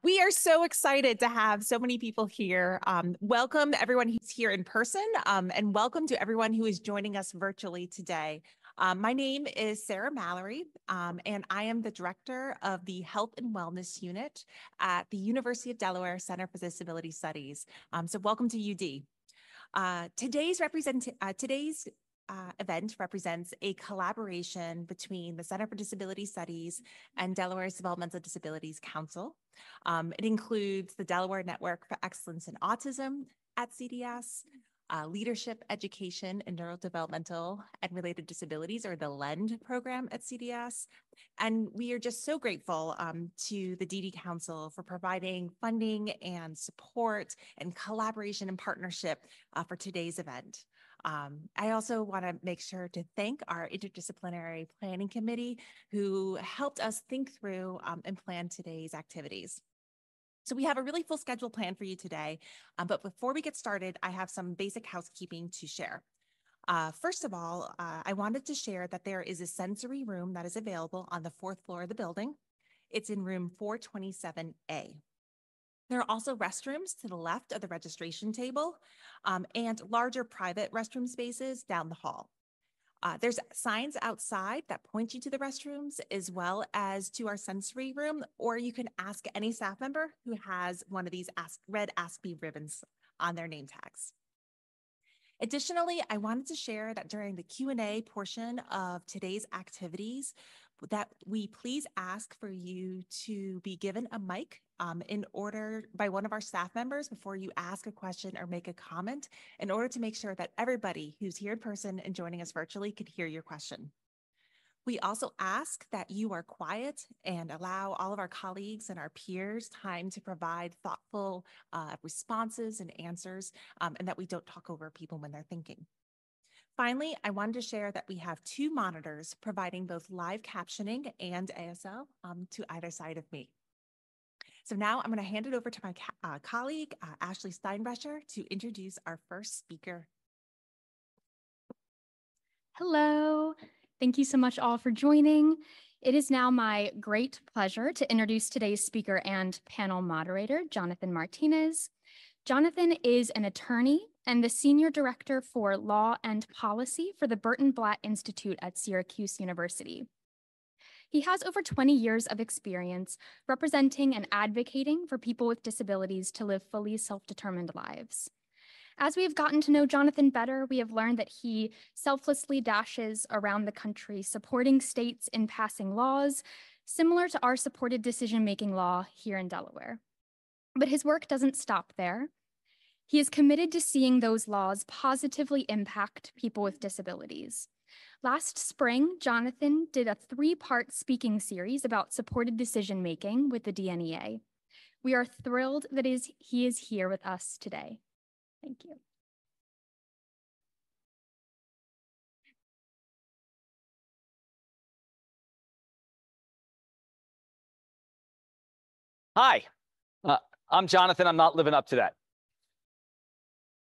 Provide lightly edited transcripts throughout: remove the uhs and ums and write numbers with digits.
We are so excited to have so many people here. Welcome to everyone who's here in person, and welcome to everyone who is joining us virtually today. My name is Sarah Mallory, and I am the director of the Health and Wellness Unit at the University of Delaware Center for Disability Studies. So welcome to UD. Today's event represents a collaboration between the Center for Disability Studies and Delaware's Developmental Disabilities Council. It includes the Delaware Network for Excellence in Autism at CDS, Leadership, Education, and Neurodevelopmental and Related Disabilities, or the LEND program at CDS. And we are just so grateful to the DD Council for providing funding and support and collaboration and partnership for today's event. I also want to make sure to thank our interdisciplinary planning committee who helped us think through and plan today's activities. So we have a really full schedule planned for you today, but before we get started, I have some basic housekeeping to share. First of all, I wanted to share that there is a sensory room that is available on the 4th floor of the building. It's in room 427A. There are also restrooms to the left of the registration table and larger private restroom spaces down the hall. There's signs outside that point you to the restrooms as well as to our sensory room, or you can ask any staff member who has one of these red Ask Me ribbons on their name tags. Additionally, I wanted to share that during the Q&A portion of today's activities, that we please ask for you to be given a mic by one of our staff members before you ask a question or make a comment, in order to make sure that everybody who's here in person and joining us virtually could hear your question. We also ask that you are quiet and allow all of our colleagues and our peers time to provide thoughtful responses and answers, and that we don't talk over people when they're thinking. Finally, I wanted to share that we have 2 monitors providing both live captioning and ASL to either side of me. So now I'm going to hand it over to my colleague, Ashley Steinbrecher, to introduce our first speaker. Hello. Thank you so much all for joining. It is now my great pleasure to introduce today's speaker and panel moderator, Jonathan Martinez. Jonathan is an attorney and the Senior Director for Law and Policy for the Burton Blatt Institute at Syracuse University. He has over 20 years of experience representing and advocating for people with disabilities to live fully self-determined lives. As we have gotten to know Jonathan better, we have learned that he selflessly dashes around the country supporting states in passing laws similar to our supported decision-making law here in Delaware. But his work doesn't stop there. He is committed to seeing those laws positively impact people with disabilities. Last spring, Jonathan did a 3-part speaking series about supported decision-making with the DNEA. We are thrilled that he is here with us today. Thank you. Hi, I'm Jonathan. I'm not living up to that.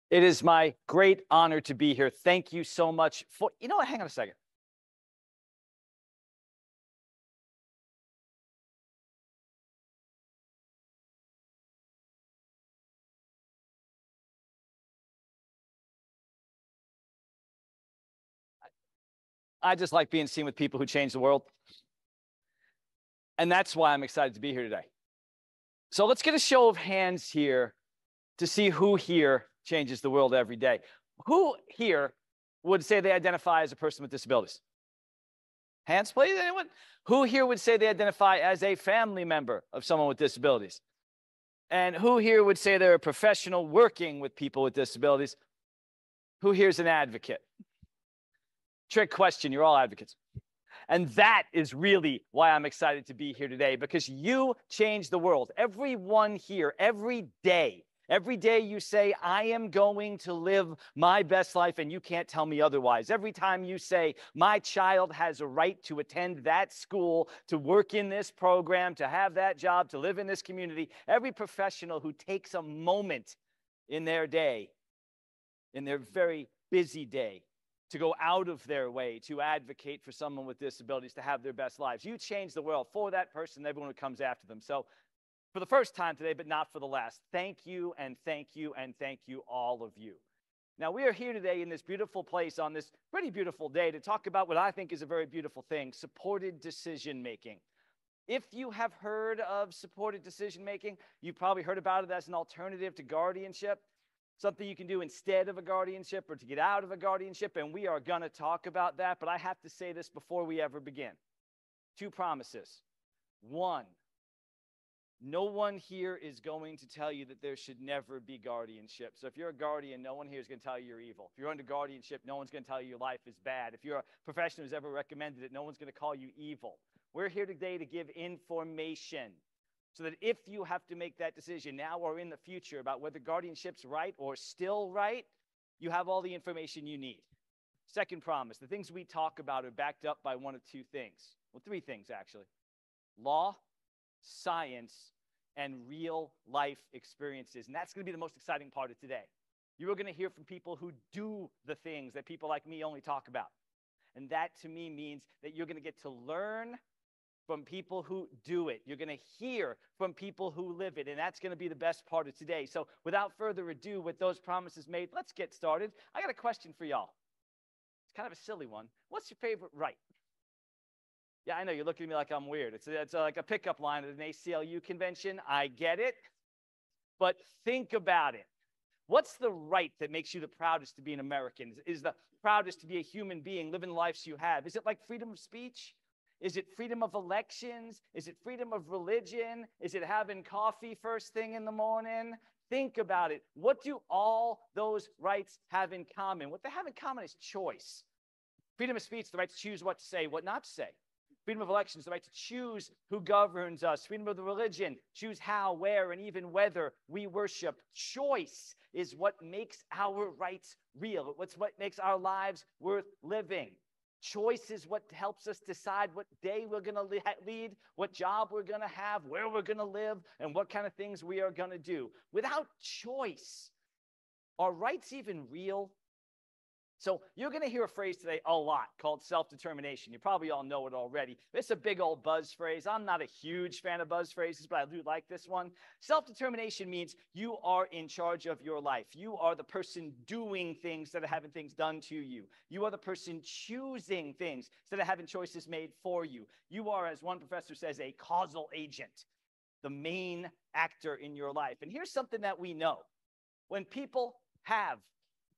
It is my great honor to be here. Thank you so much for, you know what, hang on a second. I just like being seen with people who change the world. And that's why I'm excited to be here today. So let's get a show of hands here to see who here changes the world every day. Who here would say they identify as a person with disabilities? Hands, please, anyone? Who here would say they identify as a family member of someone with disabilities? And who here would say they're a professional working with people with disabilities? Who here is an advocate? Trick question, you're all advocates. And that is really why I'm excited to be here today, because you change the world. Everyone here, every day you say, I am going to live my best life and you can't tell me otherwise. Every time you say, my child has a right to attend that school, to work in this program, to have that job, to live in this community, every professional who takes a moment in their day, in their very busy day, to go out of their way to advocate for someone with disabilities to have their best lives. You change the world for that person and everyone who comes after them. So for the first time today, but not for the last. Thank you, and thank you, and thank you, all of you. Now, we are here today in this beautiful place on this pretty beautiful day to talk about what I think is a very beautiful thing, supported decision-making. If you have heard of supported decision-making, you've probably heard about it as an alternative to guardianship, something you can do instead of a guardianship or to get out of a guardianship, and we are going to talk about that, but I have to say this before we ever begin. 2 promises. 1, no one here is going to tell you that there should never be guardianship. So if you're a guardian, no one here is going to tell you you're evil. If you're under guardianship, no one's going to tell you your life is bad. If you're a professional who's ever recommended it, no one's going to call you evil. We're here today to give information so that if you have to make that decision now or in the future about whether guardianship's right or still right, you have all the information you need. 2nd promise, the things we talk about are backed up by 1 of 2 things. Well, 3 things, actually. Law, science, and real life experiences. And that's going to be the most exciting part of today. You're going to hear from people who do the things that people like me only talk about. And that to me means that you're going to get to learn from people who do it. You're going to hear from people who live it. And that's going to be the best part of today. So without further ado, with those promises made, let's get started. I got a question for y'all. It's kind of a silly one. What's your favorite right? Yeah, I know you're looking at me like I'm weird. It's like a pickup line at an ACLU convention. I get it. But think about it. What's the right that makes you the proudest to be an American? Is the proudest to be a human being, living the lives you have? Is it like freedom of speech? Is it freedom of elections? Is it freedom of religion? Is it having coffee first thing in the morning? Think about it. What do all those rights have in common? What they have in common is choice. Freedom of speech, the right to choose what to say, what not to say. Freedom of elections, the right to choose who governs us. Freedom of the religion, choose how, where, and even whether we worship. Choice is what makes our rights real. It's what makes our lives worth living. Choice is what helps us decide what day we're going to lead, what job we're going to have, where we're going to live, and what kind of things we are going to do. Without choice, are rights even real? So you're going to hear a phrase today a lot called self-determination. You probably all know it already. It's a big old buzz phrase. I'm not a huge fan of buzz phrases, but I do like this one. Self-determination means you are in charge of your life. You are the person doing things instead of having things done to you. You are the person choosing things instead of having choices made for you. You are, as one professor says, a causal agent, the main actor in your life. And here's something that we know. When people have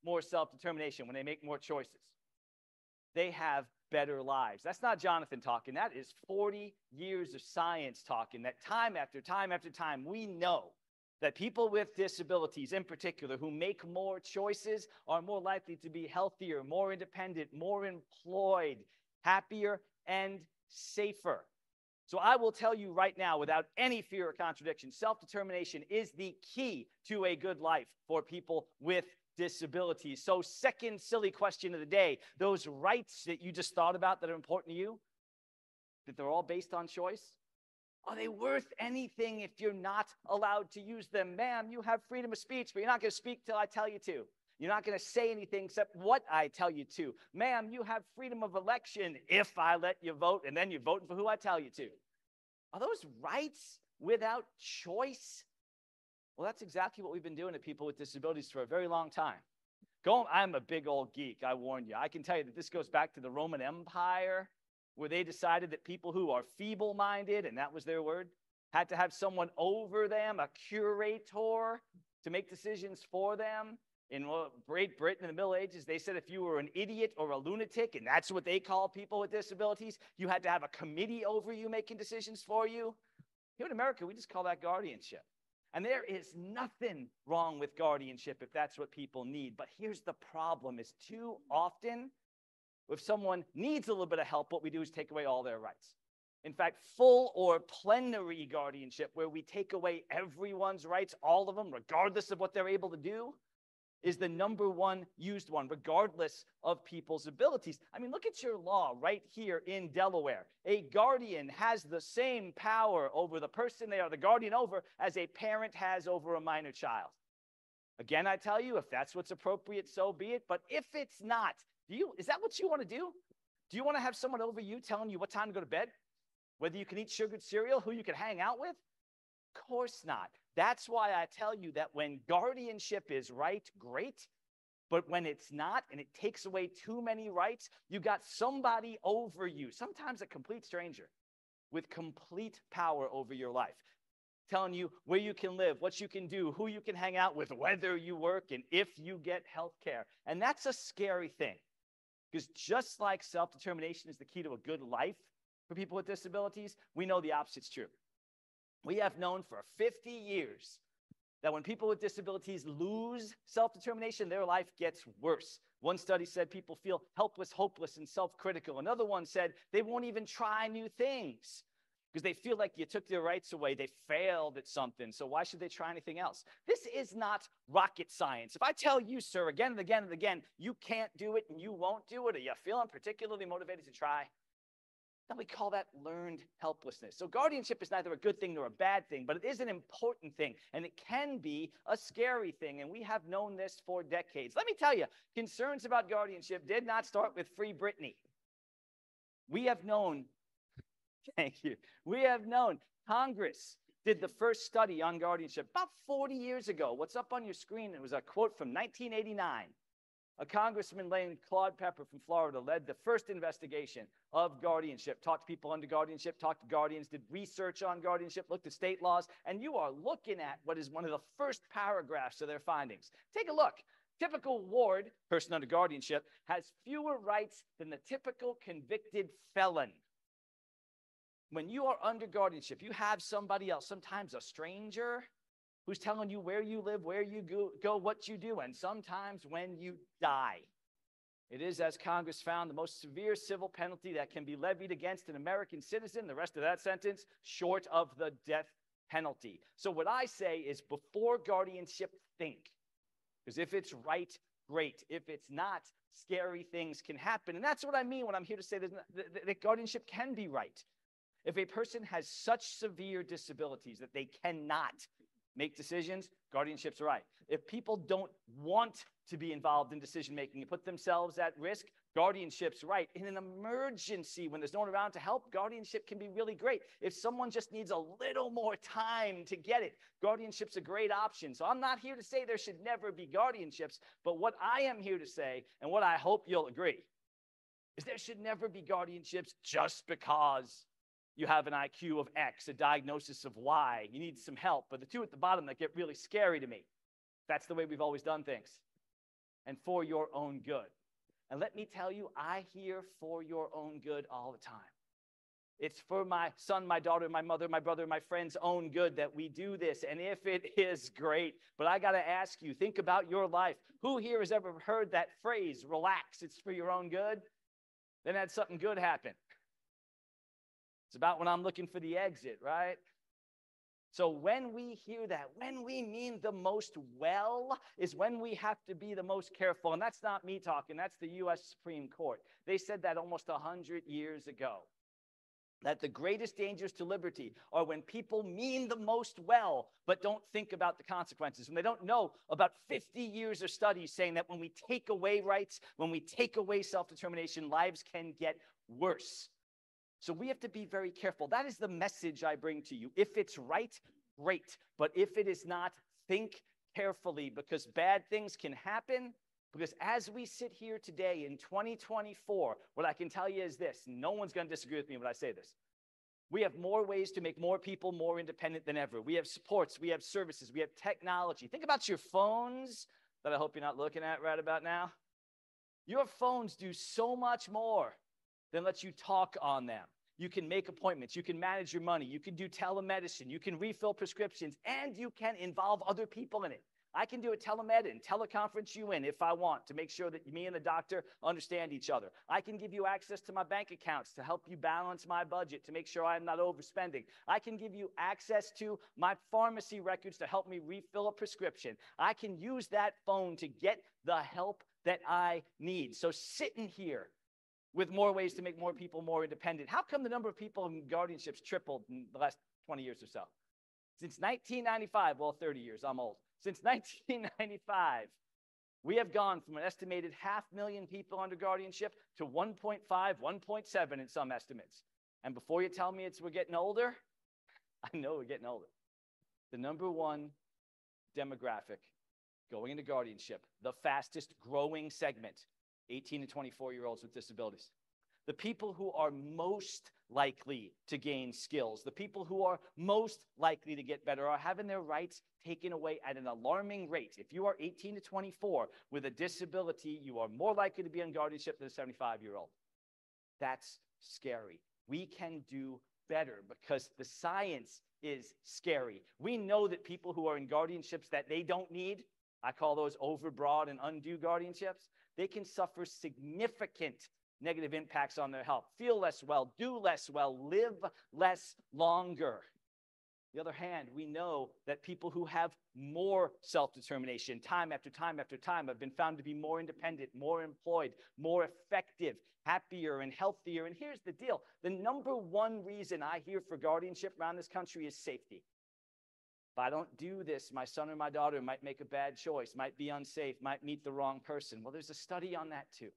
more self-determination, when they make more choices, they have better lives. That's not Jonathan talking. That is 40 years of science talking, that time after time after time, we know that people with disabilities in particular who make more choices are more likely to be healthier, more independent, more employed, happier, and safer. So I will tell you right now, without any fear or contradiction, self-determination is the key to a good life for people with disabilities. So 2nd silly question of the day, those rights that you just thought about that are important to you, that they're all based on choice, are they worth anything if you're not allowed to use them? Ma'am, you have freedom of speech, but you're not going to speak till I tell you to. You're not going to say anything except what I tell you to. Ma'am, you have freedom of election if I let you vote, and then you're voting for who I tell you to. Are those rights without choice? Well, that's exactly what we've been doing to people with disabilities for a very long time. I'm a big old geek, I warn you. I can tell you that this goes back to the Roman Empire, where they decided that people who are feeble-minded, and that was their word, had to have someone over them, a curator, to make decisions for them. In Great Britain in the Middle Ages, they said if you were an idiot or a lunatic, and that's what they call people with disabilities, you had to have a committee over you making decisions for you. Here in America, we just call that guardianship. And there is nothing wrong with guardianship if that's what people need. But here's the problem is too often, if someone needs a little bit of help, what we do is take away all their rights. In fact, full or plenary guardianship, where we take away everyone's rights, all of them, regardless of what they're able to do, is the #1 used one, regardless of people's abilities. I mean, look at your law right here in Delaware. A guardian has the same power over the person they are the guardian over as a parent has over a minor child. Again, I tell you, if that's what's appropriate, so be it. But if it's not, is that what you want to do? Do you want to have someone over you telling you what time to go to bed? Whether you can eat sugared cereal, who you can hang out with? course not. That's why I tell you that when guardianship is right, great. But when it's not, and it takes away too many rights, you got somebody over you, sometimes a complete stranger, with complete power over your life, telling you where you can live, what you can do, who you can hang out with, whether you work, and if you get health care. And that's a scary thing, because just like self-determination is the key to a good life for people with disabilities, we know the opposite's true. We have known for 50 years that when people with disabilities lose self-determination, their life gets worse. One study said people feel helpless, hopeless, and self-critical. Another one said they won't even try new things because they feel like you took their rights away. They failed at something, so why should they try anything else? This is not rocket science. If I tell you, sir, again and again and again, you can't do it and you won't do it, or you're feeling particularly motivated to try, then we call that learned helplessness. So guardianship is neither a good thing nor a bad thing, but it is an important thing, and it can be a scary thing, and we have known this for decades. Let me tell you, concerns about guardianship did not start with Free Britney. We have known, thank you, we have known Congress did the first study on guardianship about 40 years ago. What's up on your screen? It was a quote from 1989. A congressman named Claude Pepper from Florida led the first investigation of guardianship, talked to people under guardianship, talked to guardians, did research on guardianship, looked at state laws, and you are looking at what is one of the first paragraphs of their findings. Take a look. Typical ward, person under guardianship, has fewer rights than the typical convicted felon. When you are under guardianship, you have somebody else, sometimes a stranger, who's telling you where you live, where you go, what you do, and sometimes when you die. It is, as Congress found, the most severe civil penalty that can be levied against an American citizen, the rest of that sentence, short of the death penalty. So what I say is, before guardianship, think. Because if it's right, great. If it's not, scary things can happen. And that's what I mean when I'm here to say that guardianship can be right. If a person has such severe disabilities that they cannot make decisions, guardianship's right. If people don't want to be involved in decision-making and put themselves at risk, guardianship's right. In an emergency, when there's no one around to help, guardianship can be really great. If someone just needs a little more time to get it, guardianship's a great option. So I'm not here to say there should never be guardianships, but what I am here to say, and what I hope you'll agree, is there should never be guardianships just because you have an IQ of X, a diagnosis of Y. You need some help. But the two at the bottom that get really scary to me, that's the way we've always done things. And for your own good. And let me tell you, I hear for your own good all the time. It's for my son, my daughter, my mother, my brother, my friend's own good that we do this. And if it is, great. But I got to ask you, think about your life. Who here has ever heard that phrase, relax, it's for your own good? Then had something good happen. It's about when I'm looking for the exit, right? So when we hear that, when we mean the most well, is when we have to be the most careful. And that's not me talking. That's the U.S. Supreme Court. They said that almost 100 years ago, that the greatest dangers to liberty are when people mean the most well, but don't think about the consequences. When they don't know about 50 years of studies saying that when we take away rights, when we take away self-determination, lives can get worse. So we have to be very careful. That is the message I bring to you. If it's right, great. But if it is not, think carefully, because bad things can happen. Because as we sit here today in 2024, what I can tell you is this. No one's going to disagree with me when I say this. We have more ways to make more people more independent than ever. We have supports, we have services, we have technology. Think about your phones that I hope you're not looking at right about now. Your phones do so much more than let you talk on them. You can make appointments, you can manage your money, you can do telemedicine, you can refill prescriptions, and you can involve other people in it. I can do a telemed and teleconference you in if I want to make sure that me and the doctor understand each other. I can give you access to my bank accounts to help you balance my budget to make sure I'm not overspending. I can give you access to my pharmacy records to help me refill a prescription. I can use that phone to get the help that I need. So sitting here with more ways to make more people more independent. How come the number of people in guardianships tripled in the last 20 years or so? Since 1995, well, 30 years, I'm old. Since 1995, we have gone from an estimated 500,000 people under guardianship to 1.5, 1.7 in some estimates. And before you tell me we're getting older, I know we're getting older. the number one demographic going into guardianship, the fastest growing segment, 18 to 24-year-olds with disabilities. The people who are most likely to gain skills, the people who are most likely to get better are having their rights taken away at an alarming rate. If you are 18 to 24 with a disability, you are more likely to be in guardianship than a 75-year-old. That's scary. We can do better because the science is scary. We know that people who are in guardianships that they don't need, I call those overbroad and undue guardianships, they can suffer significant negative impacts on their health, feel less well, do less well, live less longer. On the other hand, we know that people who have more self-determination time after time after time have been found to be more independent, more employed, more effective, happier, and healthier. And here's the deal. The number one reason I hear for guardianship around this country is safety. If I don't do this, my son or my daughter might make a bad choice, might be unsafe, might meet the wrong person. Well, there's a study on that too.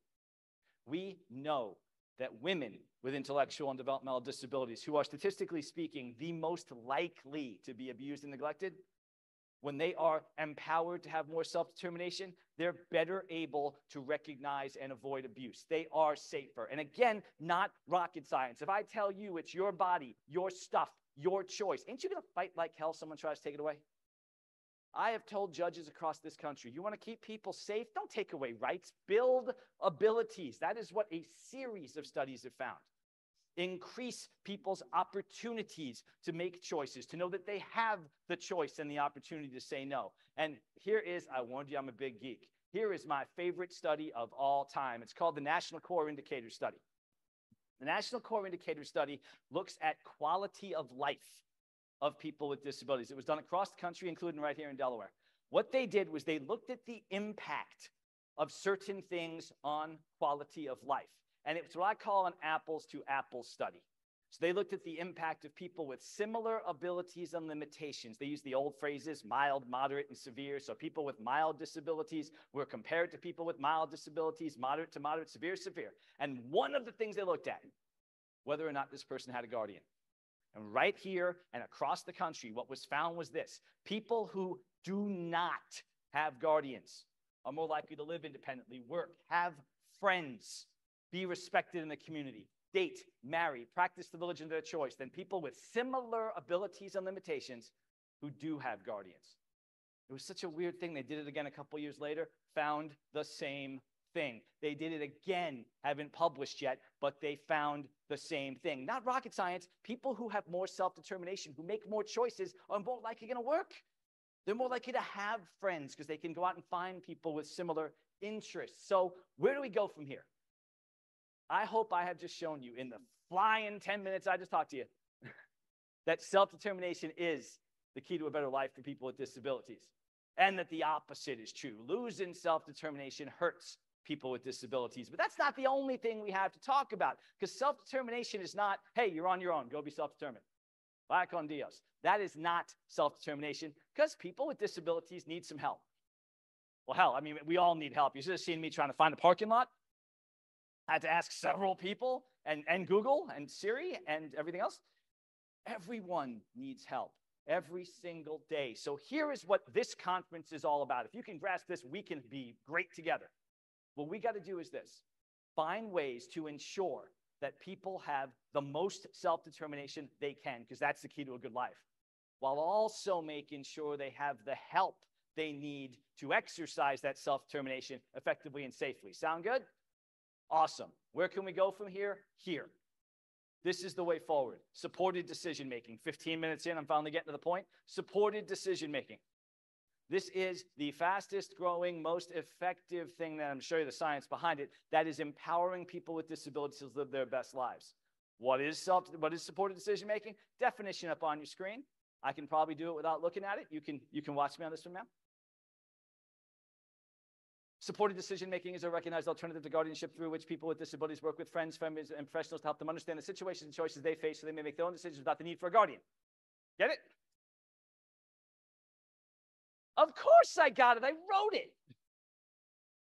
We know that women with intellectual and developmental disabilities, who are statistically speaking the most likely to be abused and neglected, when they are empowered to have more self-determination, they're better able to recognize and avoid abuse. They are safer. And again, not rocket science. If I tell you it's your body, your stuff, your choice, ain't you going to fight like hell someone tries to take it away? I have told judges across this country, you want to keep people safe? Don't take away rights. Build abilities. That is what a series of studies have found. Increase people's opportunities to make choices, to know that they have the choice and the opportunity to say no. And here is, I warned you I'm a big geek. Here is my favorite study of all time. It's called the National Core Indicator Study. The National Core Indicator Study looks at quality of life of people with disabilities. It was done across the country, including right here in Delaware. What they did was they looked at the impact of certain things on quality of life. And it's what I call an apples to apples study. So they looked at the impact of people with similar abilities and limitations. They used the old phrases, mild, moderate, and severe. So people with mild disabilities were compared to people with mild disabilities, moderate to moderate, severe, severe. And one of the things they looked at, whether or not this person had a guardian. And right here and across the country, what was found was this. People who do not have guardians are more likely to live independently, work, have friends, be respected in the community, date, marry, practice the religion of their choice than people with similar abilities and limitations who do have guardians. It was such a weird thing. They did it again a couple years later, found the same thing. They did it again, haven't published yet, but they found the same thing. Not rocket science. People who have more self-determination, who make more choices, are more likely going to work. They're more likely to have friends because they can go out and find people with similar interests. So where do we go from here? I hope I have just shown you in the flying 10 minutes I just talked to you that self-determination is the key to a better life for people with disabilities, and that the opposite is true. Losing self-determination hurts people with disabilities. But that's not the only thing we have to talk about, because self-determination is not, hey, you're on your own, go be self-determined. Vaya con Dios. That is not self-determination, because people with disabilities need some help. Well, hell, I mean, we all need help. You should have seen me trying to find a parking lot. I had to ask several people and Google and Siri and everything else. Everyone needs help every single day. So here is what this conference is all about. If you can grasp this, we can be great together. What we got to do is this: find ways to ensure that people have the most self-determination they can, because that's the key to a good life, while also making sure they have the help they need to exercise that self-determination effectively and safely. Sound good? Awesome. Where can we go from here? Here. This is the way forward. Supported decision-making. 15 minutes in, I'm finally getting to the point. Supported decision-making. This is the fastest growing, most effective thing that I'm showing you the science behind it, that is empowering people with disabilities to live their best lives. What is supported decision-making? Definition up on your screen. I can probably do it without looking at it. You can watch me on this one now. Supported decision-making is a recognized alternative to guardianship through which people with disabilities work with friends, families, and professionals to help them understand the situations and choices they face so they may make their own decisions without the need for a guardian. Get it? Of course I got it. I wrote it.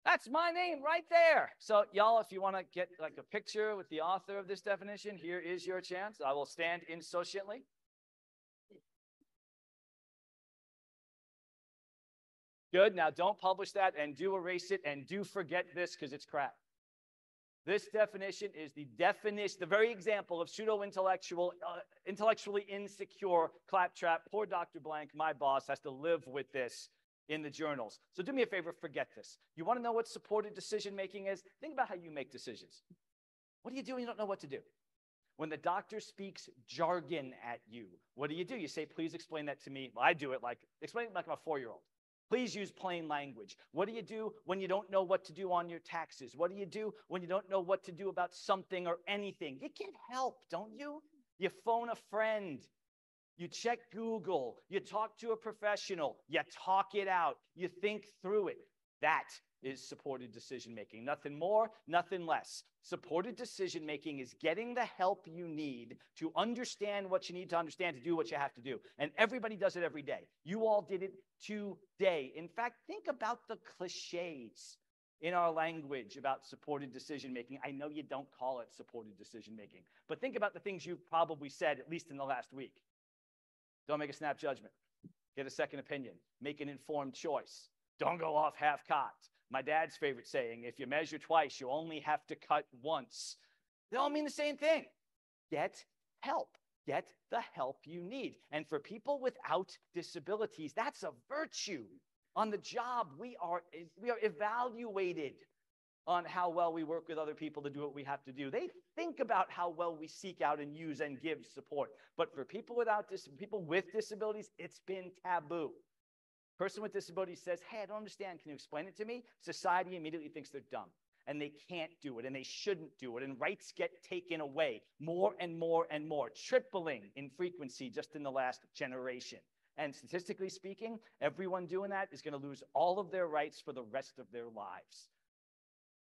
That's my name right there. So y'all, if you want to get like a picture with the author of this definition, here is your chance. I will stand insouciantly. Good. Now don't publish that and do erase it and do forget this because it's crap. This definition is the very example of pseudo-intellectual, intellectually insecure claptrap. Poor Dr. Blank, my boss, has to live with this in the journals. So do me a favor, forget this. You want to know what supported decision-making is? Think about how you make decisions. What do you do when you don't know what to do? When the doctor speaks jargon at you, what do? You say, please explain that to me. Well, I do it explain it like I'm a 4-year-old. Please use plain language. What do you do when you don't know what to do on your taxes? What do you do when you don't know what to do about something or anything? You get help, don't you? You phone a friend. You check Google. You talk to a professional. You talk it out. You think through it. That is supported decision-making. Nothing more, nothing less. Supported decision-making is getting the help you need to understand what you need to understand to do what you have to do. And everybody does it every day. You all did it today. In fact, think about the cliches in our language about supported decision-making. I know you don't call it supported decision-making, but think about the things you've probably said, at least in the last week. Don't make a snap judgment. Get a second opinion. Make an informed choice. Don't go off half-cocked. My dad's favorite saying, if you measure twice, you only have to cut once. They all mean the same thing. Get help. Get the help you need. And for people without disabilities, that's a virtue. On the job, we are evaluated on how well we work with other people to do what we have to do. They think about how well we seek out and use and give support. But for people with disabilities, it's been taboo. Person with disability says, hey, I don't understand. Can you explain it to me? Society immediately thinks they're dumb and they can't do it and they shouldn't do it. And rights get taken away more and more and more, tripling in frequency just in the last generation. And statistically speaking, everyone doing that is going to lose all of their rights for the rest of their lives.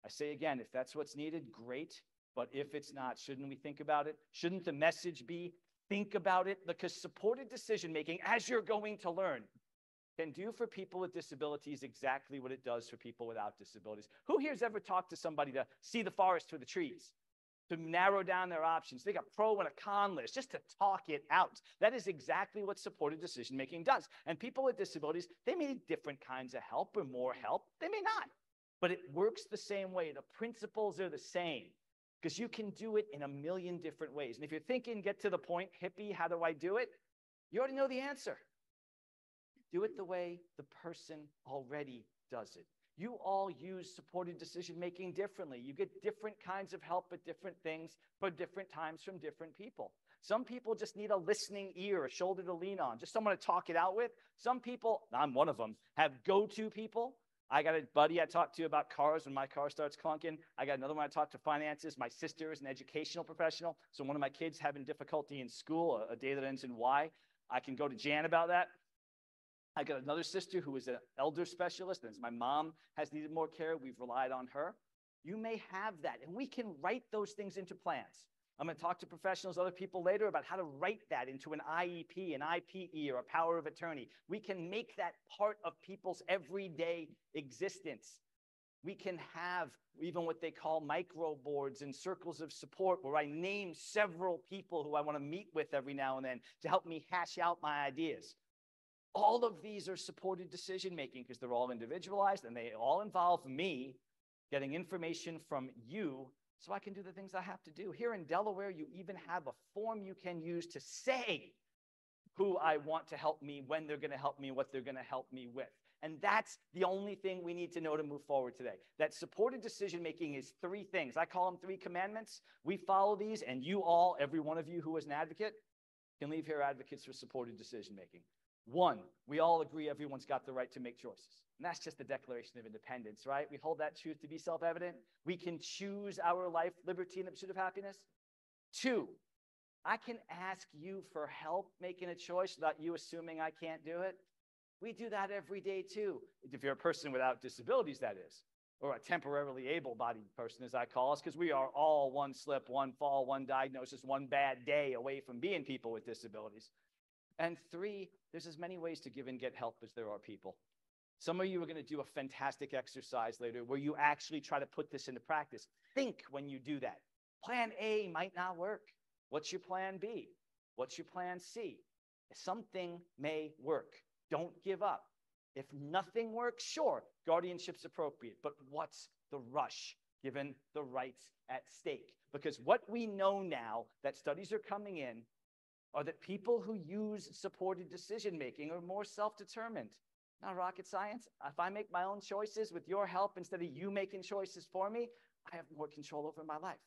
I say again, if that's what's needed, great. But if it's not, shouldn't we think about it? Shouldn't the message be, think about it? Because supported decision-making, as you're going to learn, can do for people with disabilities exactly what it does for people without disabilities. Who here's ever talked to somebody to see the forest through the trees, to narrow down their options, make a pro and a con list, just to talk it out? That is exactly what supported decision-making does. And people with disabilities, they may need different kinds of help or more help. They may not, but it works the same way. The principles are the same because you can do it in a million different ways. And if you're thinking, get to the point, hippie, how do I do it? You already know the answer. Do it the way the person already does it. You all use supported decision-making differently. You get different kinds of help at different things for different times from different people. Some people just need a listening ear, a shoulder to lean on, just someone to talk it out with. Some people, I'm one of them, have go-to people. I got a buddy I talk to about cars when my car starts clunking. I got another one I talk to finances. My sister is an educational professional. So one of my kids having difficulty in school, a day that ends in Y, I can go to Jan about that. I got another sister who is an elder specialist, and as my mom has needed more care, we've relied on her. You may have that, and we can write those things into plans. I'm going to talk to professionals, other people later about how to write that into an IEP, an IPE, or a power of attorney. We can make that part of people's everyday existence. We can have even what they call micro boards and circles of support where I name several people who I want to meet with every now and then to help me hash out my ideas. All of these are supported decision-making because they're all individualized and they all involve me getting information from you so I can do the things I have to do. Here in Delaware, you even have a form you can use to say who I want to help me, when they're going to help me, what they're going to help me with. And that's the only thing we need to know to move forward today. That supported decision-making is 3 things. I call them 3 commandments. We follow these, and you all, every one of you who is an advocate, can leave here advocates for supported decision-making. 1, we all agree everyone's got the right to make choices. And that's just the Declaration of Independence, right? We hold that truth to be self-evident. We can choose our life, liberty, and the pursuit of happiness. 2, I can ask you for help making a choice without you assuming I can't do it. We do that every day too. If you're a person without disabilities, that is, or a temporarily able-bodied person, as I call us, because we are all one slip, one fall, one diagnosis, one bad day away from being people with disabilities. And 3, there's as many ways to give and get help as there are people. Some of you are going to do a fantastic exercise later where you actually try to put this into practice. Think when you do that. Plan A might not work. What's your plan B? What's your plan C? Something may work. Don't give up. If nothing works, sure, guardianship's appropriate, but what's the rush given the rights at stake? Because what we know now that studies are coming in are that people who use supported decision-making are more self-determined. Not rocket science. If I make my own choices with your help instead of you making choices for me, I have more control over my life.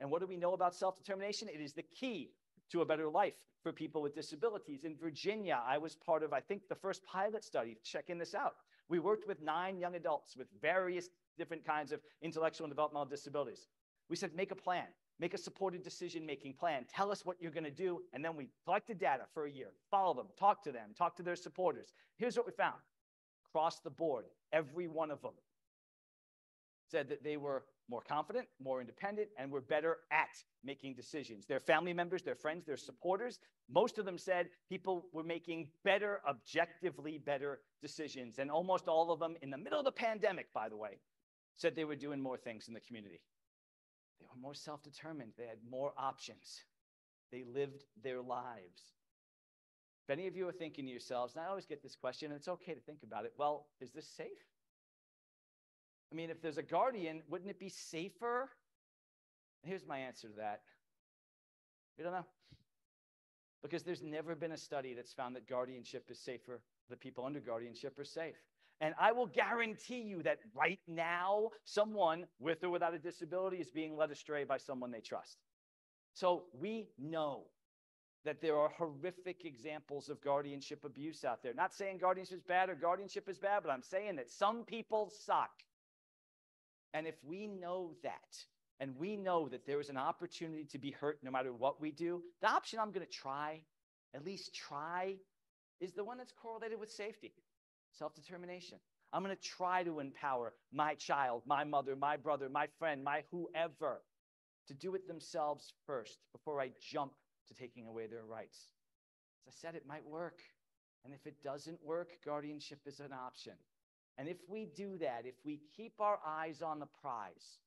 And what do we know about self-determination? It is the key to a better life for people with disabilities. In Virginia, I was part of, I think, the first pilot study checking this out. We worked with 9 young adults with various different kinds of intellectual and developmental disabilities. We said, make a plan, make a supported decision-making plan, tell us what you're gonna do, and then we collected data for a year, follow them, talk to their supporters. Here's what we found. Across the board, every one of them said that they were more confident, more independent, and were better at making decisions. Their family members, their friends, their supporters, most of them said people were making better, objectively better decisions. And almost all of them, in the middle of the pandemic, by the way, said they were doing more things in the community. They were more self-determined. They had more options. They lived their lives. If any of you are thinking to yourselves, and I always get this question, and it's okay to think about it, well, is this safe? I mean, if there's a guardian, wouldn't it be safer? Here's my answer to that. We don't know. Because there's never been a study that's found that guardianship is safer, that people under guardianship are safe. And I will guarantee you that right now, someone with or without a disability is being led astray by someone they trust. So we know that there are horrific examples of guardianship abuse out there. Not saying guardianship is bad or guardianship is bad, but I'm saying that some people suck. And if we know that, and we know that there is an opportunity to be hurt no matter what we do, the option I'm going to try, at least try, is the one that's correlated with safety, self-determination. I'm going to try to empower my child, my mother, my brother, my friend, my whoever, to do it themselves first before I jump to taking away their rights. As I said, it might work. And if it doesn't work, guardianship is an option. And if we do that, if we keep our eyes on the prize,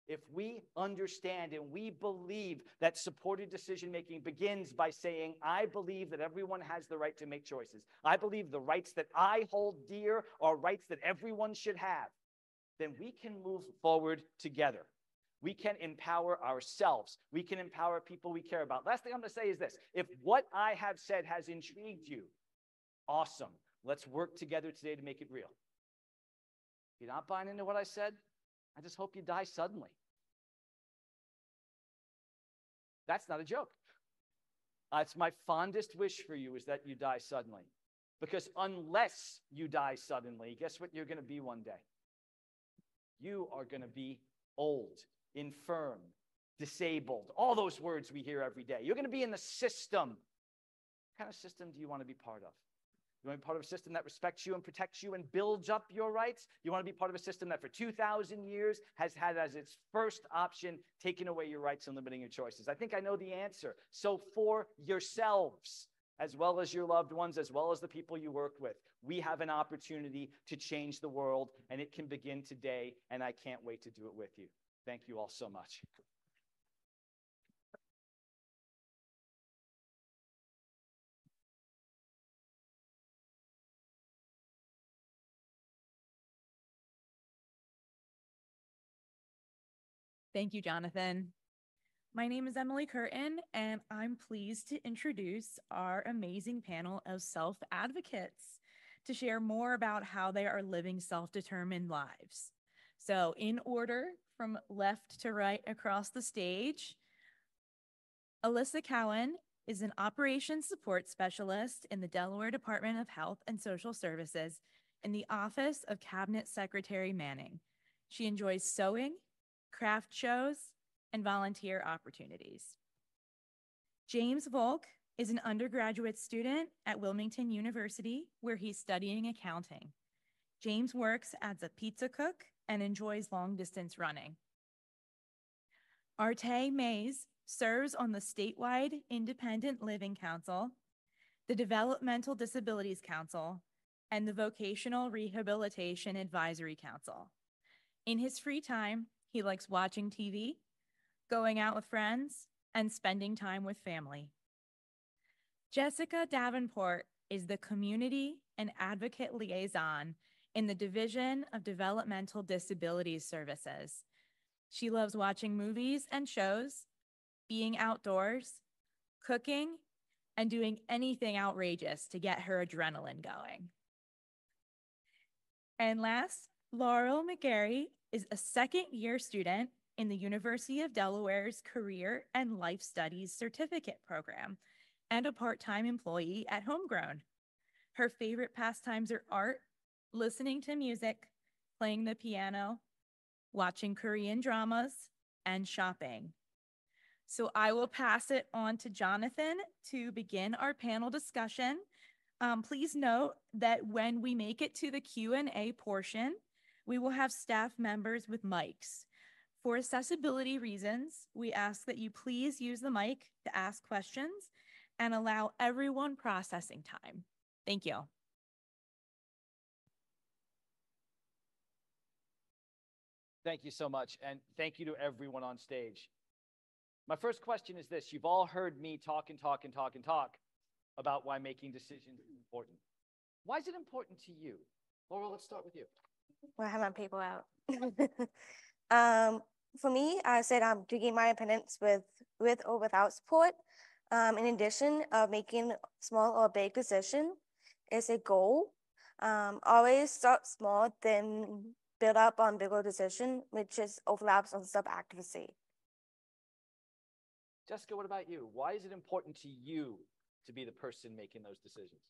if we understand and we believe that supported decision-making begins by saying, I believe that everyone has the right to make choices. I believe the rights that I hold dear are rights that everyone should have. Then we can move forward together. We can empower ourselves. We can empower people we care about. Last thing I'm going to say is this. If what I have said has intrigued you, awesome. Let's work together today to make it real. If you're not buying into what I said, I just hope you die suddenly. That's not a joke. It's my fondest wish for you is that you die suddenly. Because unless you die suddenly, guess what you're going to be one day? You are going to be old, infirm, disabled, all those words we hear every day. You're going to be in the system. What kind of system do you want to be part of? You want to be part of a system that respects you and protects you and builds up your rights? You want to be part of a system that for 2,000 years has had as its first option taking away your rights and limiting your choices? I think I know the answer. So for yourselves, as well as your loved ones, as well as the people you work with, we have an opportunity to change the world, and it can begin today, and I can't wait to do it with you. Thank you all so much. Thank you, Jonathan. My name is Emily Curtin, and I'm pleased to introduce our amazing panel of self-advocates to share more about how they are living self-determined lives. So in order from left to right across the stage, Alyssa Cowan is an operations support specialist in the Delaware Department of Health and Social Services in the Office of Cabinet Secretary Manning. She enjoys sewing, craft shows, and volunteer opportunities. James Volk is an undergraduate student at Wilmington University, where he's studying accounting. James works as a pizza cook and enjoys long-distance running. Arte Mays serves on the statewide Independent Living Council, the Developmental Disabilities Council, and the Vocational Rehabilitation Advisory Council. In his free time, he likes watching TV, going out with friends, and spending time with family. Jessica Davenport is the Community and Advocate Liaison in the Division of Developmental Disabilities Services. She loves watching movies and shows, being outdoors, cooking, and doing anything outrageous to get her adrenaline going. And last, Laurel McGarry is a second-year student in the University of Delaware's Career and Life Studies Certificate Program and a part-time employee at Homegrown. Her favorite pastimes are art, listening to music, playing the piano, watching Korean dramas, and shopping. So I will pass it on to Jonathan to begin our panel discussion. Please note that when we make it to the Q&A portion, we will have staff members with mics. For accessibility reasons, we ask that you please use the mic to ask questions and allow everyone processing time. Thank you. Thank you so much. And thank you to everyone on stage. My first question is this. You've all heard me talk about why making decisions is important. Why is it important to you? Laurel, let's start with you. Well, I have my paper out. For me, I said I'm to gain my independence with or without support. In addition of making small or big decision is a goal. Always start small, then build up on bigger decision, which is overlaps on sub-activity. Jessica, what about you? Why is it important to you to be the person making those decisions?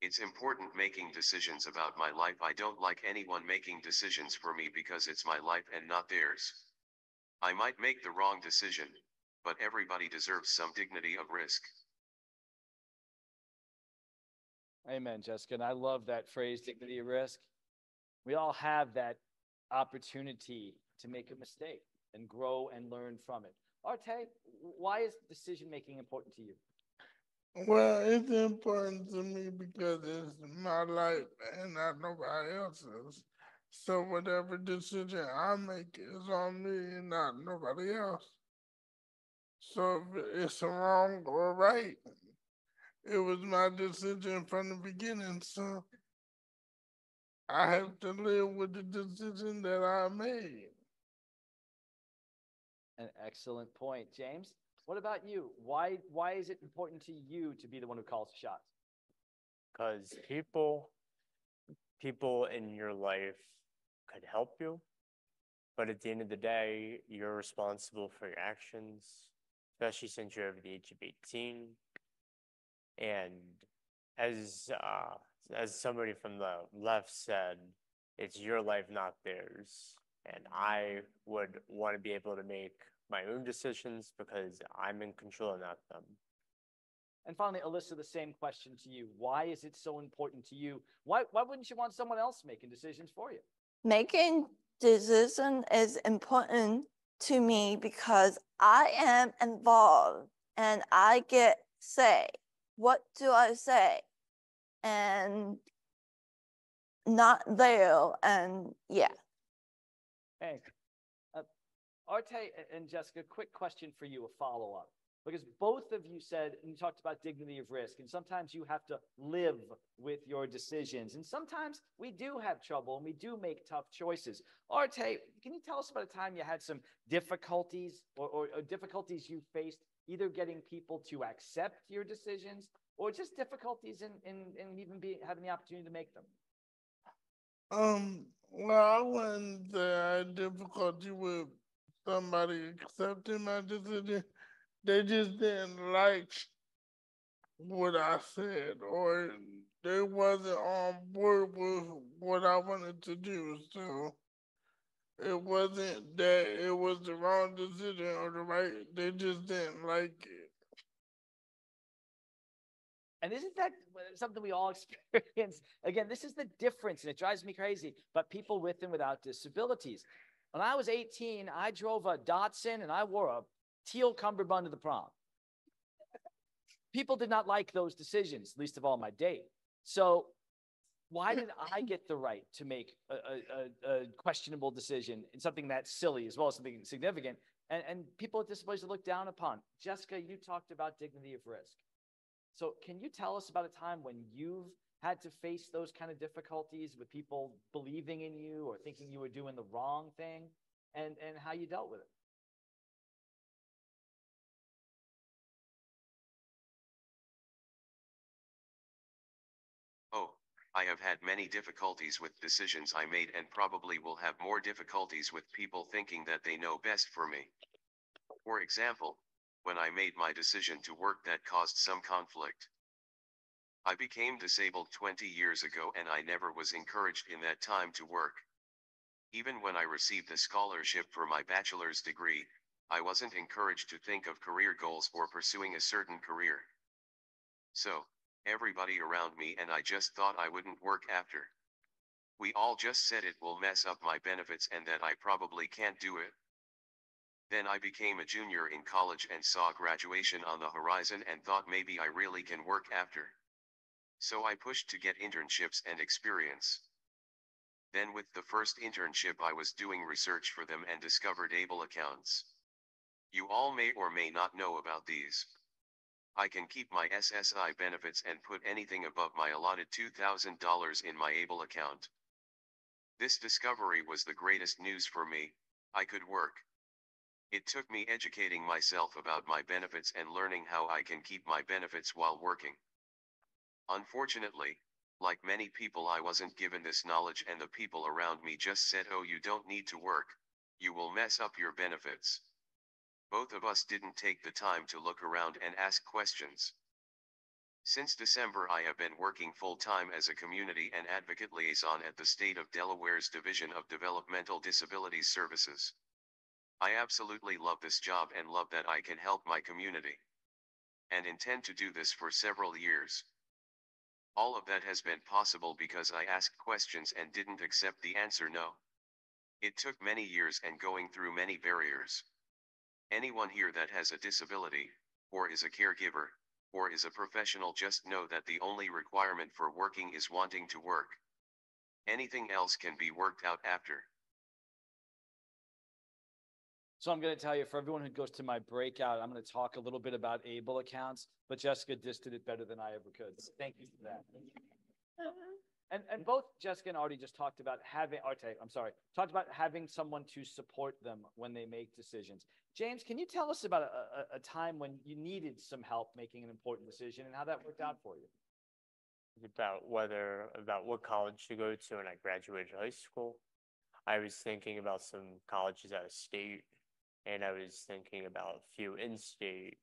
It's important making decisions about my life. I don't like anyone making decisions for me because it's my life and not theirs. I might make the wrong decision, but everybody deserves some dignity of risk. Amen, Jessica. And I love that phrase, dignity of risk. We all have that opportunity to make a mistake and grow and learn from it. Arte, why is decision making important to you? Well, it's important to me because it's my life and not nobody else's. So whatever decision I make is on me and not nobody else. So if it's wrong or right, it was my decision from the beginning. So I have to live with the decision that I made. An excellent point. James, what about you? Why is it important to you to be the one who calls the shots? Because people in your life could help you, but at the end of the day, you're responsible for your actions, especially since you're over the age of 18. And as somebody from the left said, it's your life, not theirs. And I would want to be able to make my own decisions because I'm in control and not them. And finally, Alyssa, the same question to you. Why is it so important to you? Why wouldn't you want someone else making decisions for you? Making decision is important to me because I am involved and I get say, what do I say? And not there, and yeah. Hey, Arte and Jessica, quick question for you, a follow-up. Because both of you said, and you talked about dignity of risk, and sometimes you have to live with your decisions. And sometimes we do have trouble and we do make tough choices. Arte, can you tell us about a time you had some difficulties or difficulties you faced, either getting people to accept your decisions or just difficulties in even having the opportunity to make them? Well, I wouldn't say I had difficulty with somebody accepting my decision. They just didn't like what I said, or they wasn't on board with what I wanted to do. So it wasn't that it was the wrong decision or the right, they just didn't like it. And isn't that something we all experience? Again, this is the difference, and it drives me crazy. But people with and without disabilities. When I was 18, I drove a Datsun and I wore a teal cummerbund to the prom. People did not like those decisions, least of all my date. So why did I get the right to make a questionable decision in something that's silly as well as something significant? And people with disabilities are looked down upon. Jessica, you talked about dignity of risk. So can you tell us about a time when you've had to face those kind of difficulties with people believing in you or thinking you were doing the wrong thing, and how you dealt with it? Oh, I have had many difficulties with decisions I made and probably will have more difficulties with people thinking that they know best for me. For example, when I made my decision to work that caused some conflict. I became disabled 20 years ago and I never was encouraged in that time to work. Even when I received a scholarship for my bachelor's degree, I wasn't encouraged to think of career goals or pursuing a certain career. So, everybody around me and I just thought I wouldn't work after. We all just said it will mess up my benefits and that I probably can't do it. Then I became a junior in college and saw graduation on the horizon and thought maybe I really can work after. So I pushed to get internships and experience. Then with the first internship I was doing research for them and discovered able accounts. You all may or may not know about these. I can keep my SSI benefits and put anything above my allotted $2,000 in my able account. This discovery was the greatest news for me. I could work. It took me educating myself about my benefits and learning how I can keep my benefits while working. Unfortunately, like many people, I wasn't given this knowledge and the people around me just said, "Oh, you don't need to work. You will mess up your benefits." Both of us didn't take the time to look around and ask questions. Since December, I have been working full-time as a community and advocate liaison at the state of Delaware's Division of Developmental Disabilities Services. I absolutely love this job and love that I can help my community. And intend to do this for several years. All of that has been possible because I asked questions and didn't accept the answer no. It took many years and going through many barriers. Anyone here that has a disability, or is a caregiver, or is a professional, just know that the only requirement for working is wanting to work. Anything else can be worked out after. So I'm going to tell you, for everyone who goes to my breakout, I'm going to talk a little bit about able accounts, but Jessica just did it better than I ever could. So thank you for that. And both Jessica and Artie just talked about talked about having someone to support them when they make decisions. James, can you tell us about a time when you needed some help making an important decision and how that worked out for you? About what college to go to when I graduated high school. I was thinking about some colleges out of state, and I was thinking about a few in-state.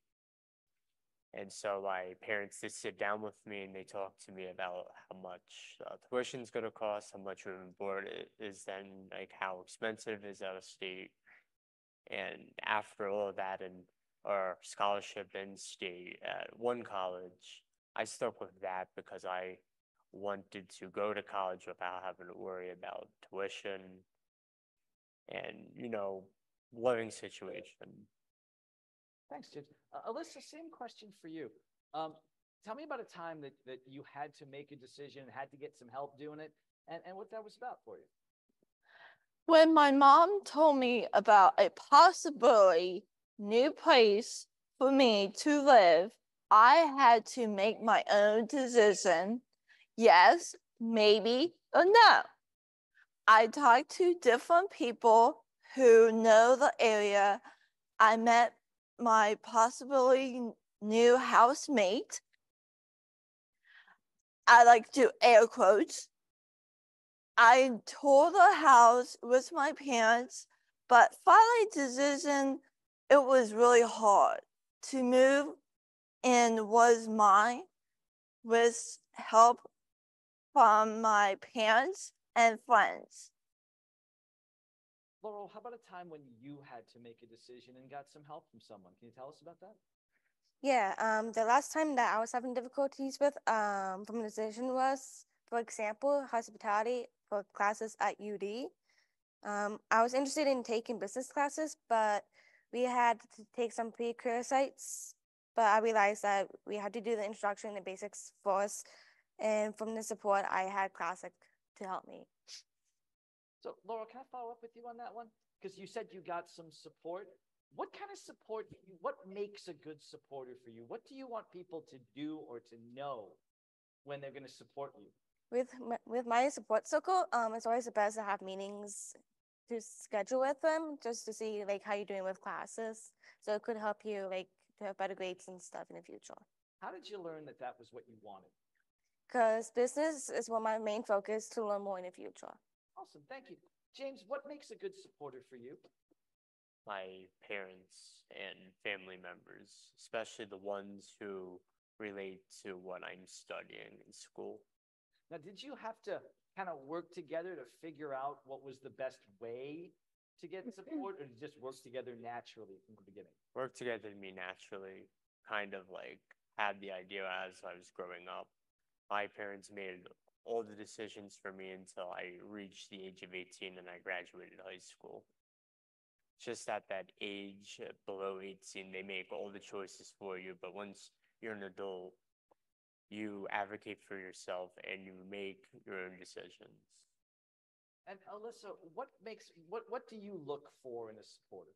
And so my parents did sit down with me and they talked to me about how much tuition's going to cost, how much room and board is, then like how expensive it is out of state. And after all of that and our scholarship in state at one college, I stuck with that because I wanted to go to college without having to worry about tuition and, living situation. Thanks, James. Alyssa, same question for you. Tell me about a time that you had to make a decision, had to get some help doing it, and what that was about for you. When my mom told me about a possibly new place for me to live, I had to make my own decision. Yes, maybe, or no. I talked to different people who know the area. I met my possibly new housemate. I like to air quotes. I toured the house with my parents, but finally decision, it was really hard to move in was mine with help from my parents and friends. Laurel, how about a time when you had to make a decision and got some help from someone? Can you tell us about that? Yeah, the last time that I was having difficulties with from a decision was, for example, hospitality for classes at UD. I was interested in taking business classes, but we had to take some prerequisites. But I realized that we had to do the introduction and the basics first, and from the support, I had Classic to help me. So, Laurel, can I follow up with you on that one? Because you said you got some support. What kind of support, what makes a good supporter for you? What do you want people to do or to know when they're going to support you? With my support circle, it's always the best to have meetings to schedule with them just to see like how you're doing with classes. So it could help you like to have better grades and stuff in the future. How did you learn that that was what you wanted? Because business is one of my main focus to learn more in the future. Awesome, thank you. James, what makes a good supporter for you? My parents and family members, especially the ones who relate to what I'm studying in school. Now, did you have to kind of work together to figure out what was the best way to get support, or did you just work together naturally from the beginning? Work together to me naturally, kind of like had the idea as I was growing up. My parents made all the decisions for me until I reached the age of 18 and I graduated high school. Just at that age, below 18, they make all the choices for you. But once you're an adult, you advocate for yourself and you make your own decisions. And Alyssa, what do you look for in a supporter?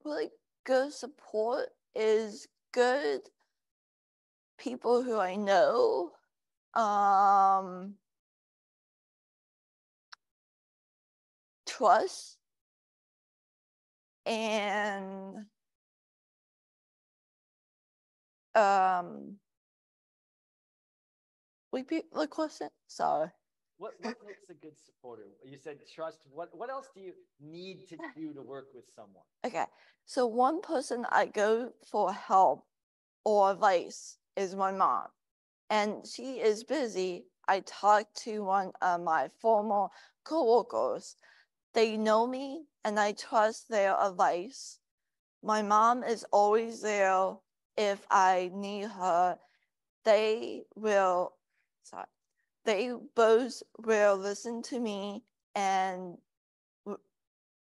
Really good support is good people who I know. Trust and repeat the question. Sorry. What makes a good supporter? You said trust. What else do you need to do to work with someone? Okay, so one person I go for help or advice is my mom, and she is busy. I talked to one of my former coworkers. They know me and I trust their advice. My mom is always there if I need her. They will, sorry, they both will listen to me and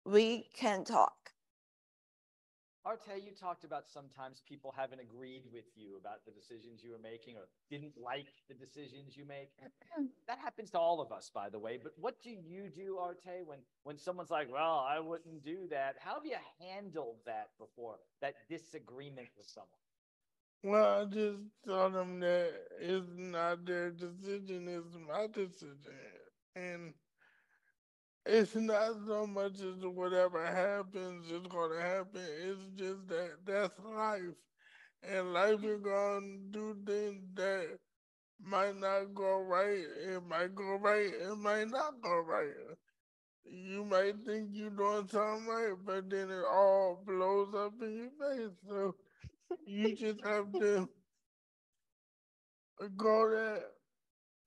we can talk. Arte, you talked about sometimes people haven't agreed with you about the decisions you were making or didn't like the decisions you make. That happens to all of us, by the way. But what do you do, Arte, when someone's like, well, I wouldn't do that? How have you handled that before, that disagreement with someone? Well, I just tell them that it's not their decision, it's my decision. And it's not so much as whatever happens is gonna happen. It's just that that's life. And life is gonna do things that might not go right. It might go right, it might not go right. You might think you're doing something right, but then it all blows up in your face. So you just have to go there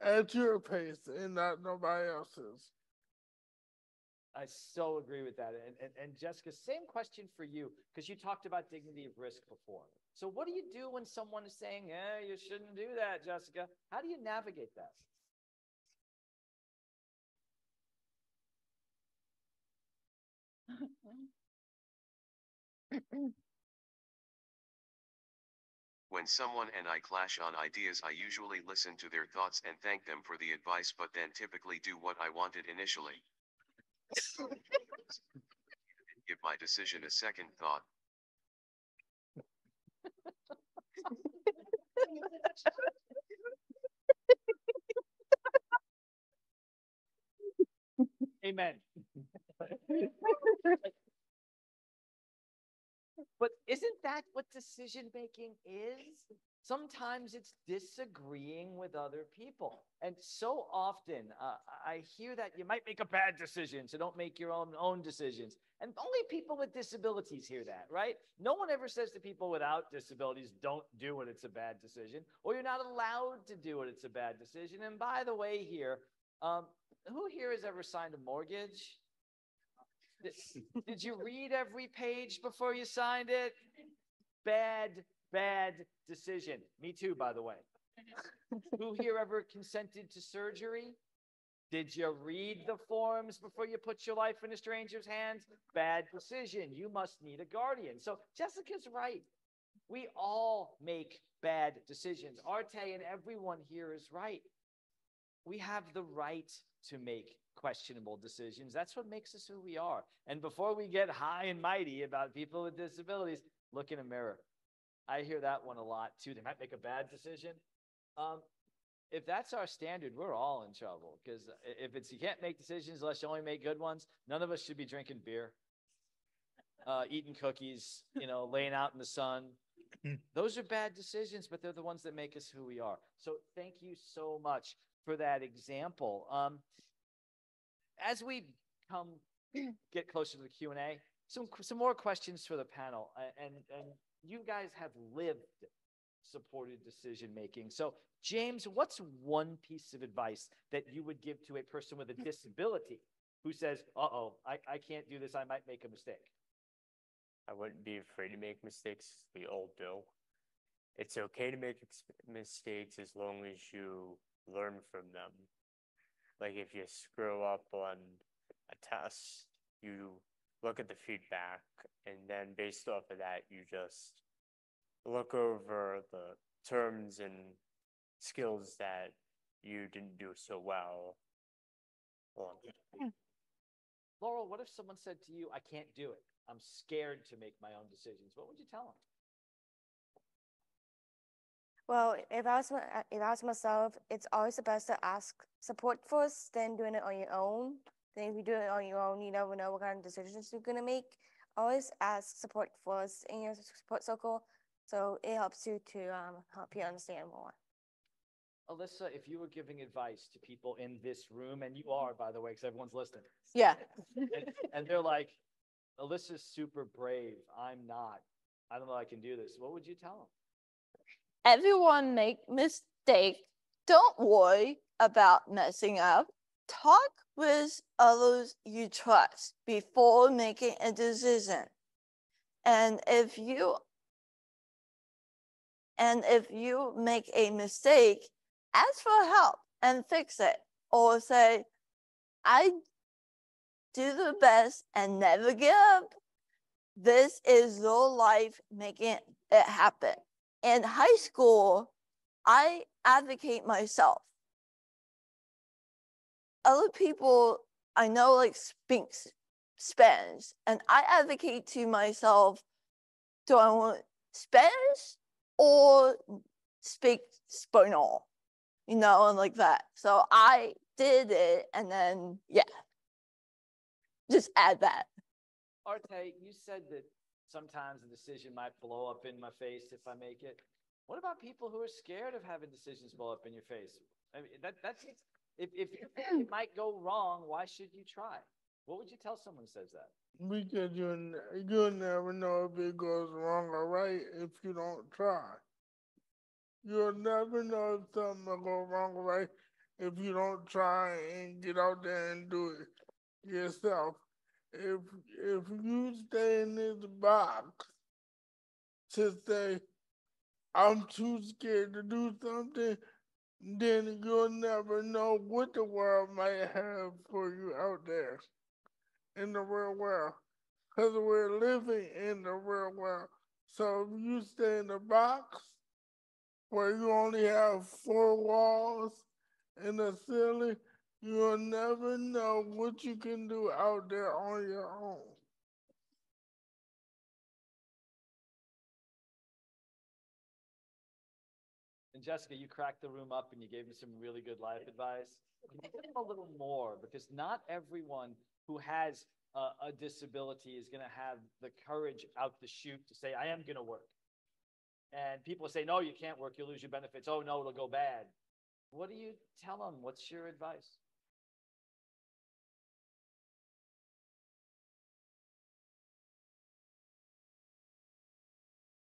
at your pace and not nobody else's. I so agree with that. And Jessica, same question for you, because you talked about dignity of risk before. So what do you do when someone is saying, you shouldn't do that, Jessica? How do you navigate that? When someone and I clash on ideas, I usually listen to their thoughts and thank them for the advice, but then typically do what I wanted initially. Give my decision a second thought. Amen. But isn't that what decision making is? Sometimes it's disagreeing with other people. And so often I hear that you might make a bad decision, so don't make your own decisions. And only people with disabilities hear that, right? No one ever says to people without disabilities, don't do it, it's a bad decision, or you're not allowed to do it, it's a bad decision. And by the way, here, who here has ever signed a mortgage? Did you read every page before you signed it? Bad decision. Me too, by the way. Who here ever consented to surgery? Did you read the forms before you put your life in a stranger's hands? Bad decision. You must need a guardian. So Jessica's right. We all make bad decisions. Arte and everyone here is right. We have the right to make questionable decisions. That's what makes us who we are. And before we get high and mighty about people with disabilities, look in a mirror. I hear that one a lot too. They might make a bad decision. If that's our standard, we're all in trouble. Because if it's you can't make decisions unless you only make good ones, none of us should be drinking beer, eating cookies, laying out in the sun. Those are bad decisions, but they're the ones that make us who we are. So thank you so much for that example. As we get closer to the Q&A, some more questions for the panel. And you guys have lived supported decision making. So James, what's one piece of advice that you would give to a person with a disability who says, uh-oh, I can't do this, I might make a mistake? I wouldn't be afraid to make mistakes. We all do. It's okay to make mistakes as long as you learn from them. Like if you screw up on a test, you look at the feedback, and then based off of that, you just look over the terms and skills that you didn't do so well on. Laurel, what if someone said to you, I can't do it, I'm scared to make my own decisions? What would you tell them? Well, if I was myself, it's always the best to ask support first, then doing it on your own. Then if you do it on your own, you never know what kind of decisions you're gonna make. Always ask support first in your support circle, so it helps you to help you understand more. Alyssa, if you were giving advice to people in this room, and you are, by the way, because everyone's listening. Yeah. and they're like, Alyssa's super brave, I'm not. I don't know if I can do this. What would you tell them? Everyone make mistake. Don't worry about messing up. Talk with others you trust before making a decision. And if you make a mistake, ask for help and fix it. Or say, I do the best and never give up. This is your life making it happen. In high school, I advocate myself. Other people I know like speak Spanish, and I advocate to myself, do I want Spanish or speak Espanol? And like that. So I did it, and then, yeah, just add that. Arte, you said that sometimes a decision might blow up in my face if I make it. What about people who are scared of having decisions blow up in your face? I mean, that's if it might go wrong, why should you try? What would you tell someone who says that? Because you'll never know if it goes wrong or right if you don't try. You'll never know if something will go wrong or right if you don't try and get out there and do it yourself. If you stay in this box to say, I'm too scared to do something, then you'll never know what the world might have for you out there in the real world. Because we're living in the real world. So if you stay in a box where you only have 4 walls and a ceiling, you'll never know what you can do out there on your own. And Jessica, you cracked the room up and you gave me some really good life advice. Can you give them a little more? Because not everyone who has a disability is going to have the courage out the chute to say, I am going to work. And people say, no, you can't work, you'll lose your benefits. Oh, no, it'll go bad. What do you tell them? What's your advice?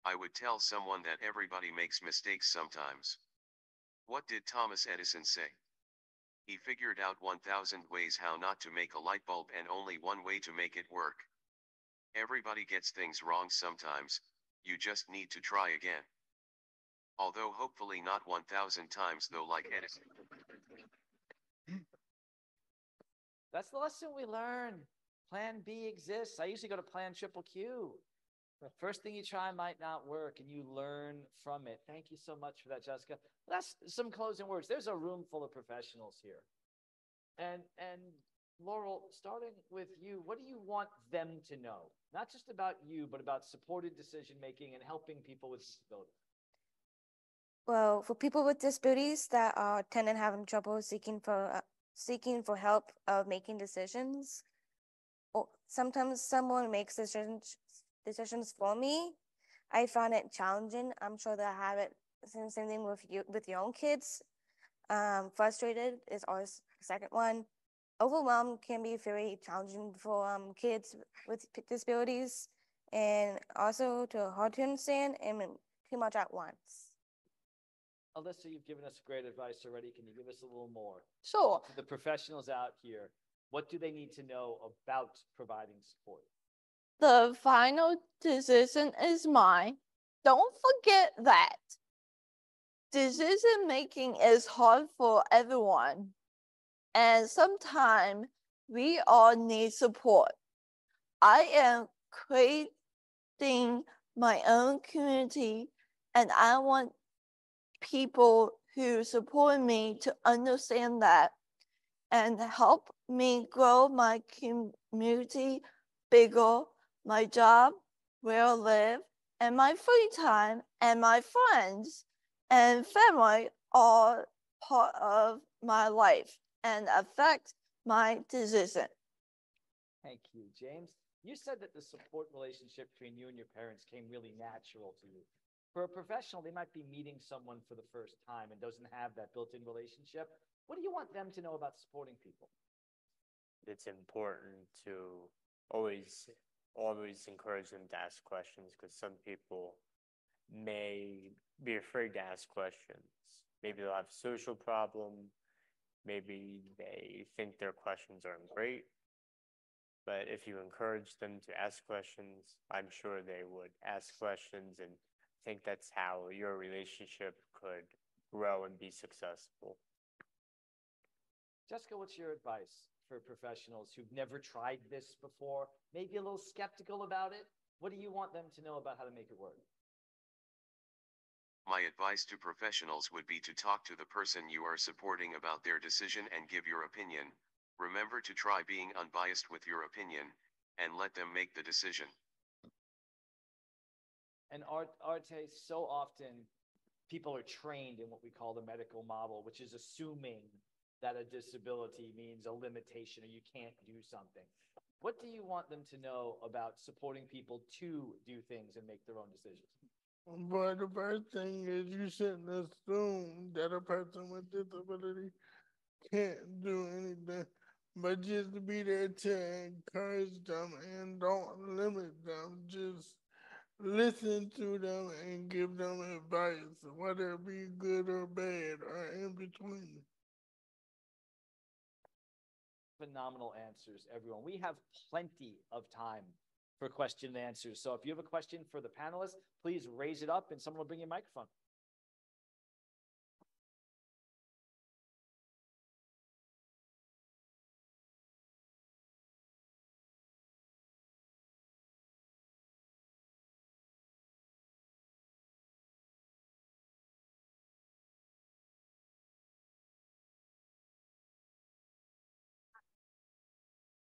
I would tell someone that everybody makes mistakes sometimes. What did Thomas Edison say? He figured out 1,000 ways how not to make a light bulb and only one way to make it work. Everybody gets things wrong sometimes, you just need to try again. Although hopefully not 1,000 times though, like Edison. That's the lesson we learn. Plan B exists. I usually go to Plan Triple Q. The first thing you try might not work, and you learn from it. Thank you so much for that, Jessica. That's some closing words. There's a room full of professionals here. And Laurel, starting with you, what do you want them to know? Not just about you, but about supported decision-making and helping people with disabilities. Well, for people with disabilities that are tend to having trouble seeking for help of making decisions, or sometimes someone makes decisions for me. I find it challenging. I'm sure that I have it. Same thing with your own kids. Frustrated is always the second one. Overwhelmed can be very challenging for kids with disabilities, and also hard to understand and too much at once. Alyssa, you've given us great advice already. Can you give us a little more? Sure. The professionals out here, what do they need to know about providing support? The final decision is mine. Don't forget that. Decision making is hard for everyone, and sometimes we all need support. I am creating my own community, and I want people who support me to understand that and help me grow my community bigger, my job, where I live, and my free time, and my friends and family are part of my life and affect my decision. Thank you, James. You said that the support relationship between you and your parents came really natural to you. For a professional, they might be meeting someone for the first time and doesn't have that built-in relationship. What do you want them to know about supporting people? It's important to always encourage them to ask questions, because some people may be afraid to ask questions. Maybe they'll have a social problem. Maybe they think their questions aren't great. But if you encourage them to ask questions, I'm sure they would ask questions, and I think that's how your relationship could grow and be successful. Jessica, what's your advice for professionals who've never tried this before, maybe a little skeptical about it? What do you want them to know about how to make it work? My advice to professionals would be to talk to the person you are supporting about their decision and give your opinion. Remember to try being unbiased with your opinion, and let them make the decision. And Arte, so often people are trained in what we call the medical model, which is assuming that a disability means a limitation or you can't do something. What do you want them to know about supporting people to do things and make their own decisions? But the first thing is you shouldn't assume that a person with disability can't do anything, but just be there to encourage them and don't limit them. Just listen to them and give them advice, whether it be good or bad or in between. Phenomenal answers, everyone. We have plenty of time for question and answers. So if you have a question for the panelists, please raise it up and someone will bring you a microphone.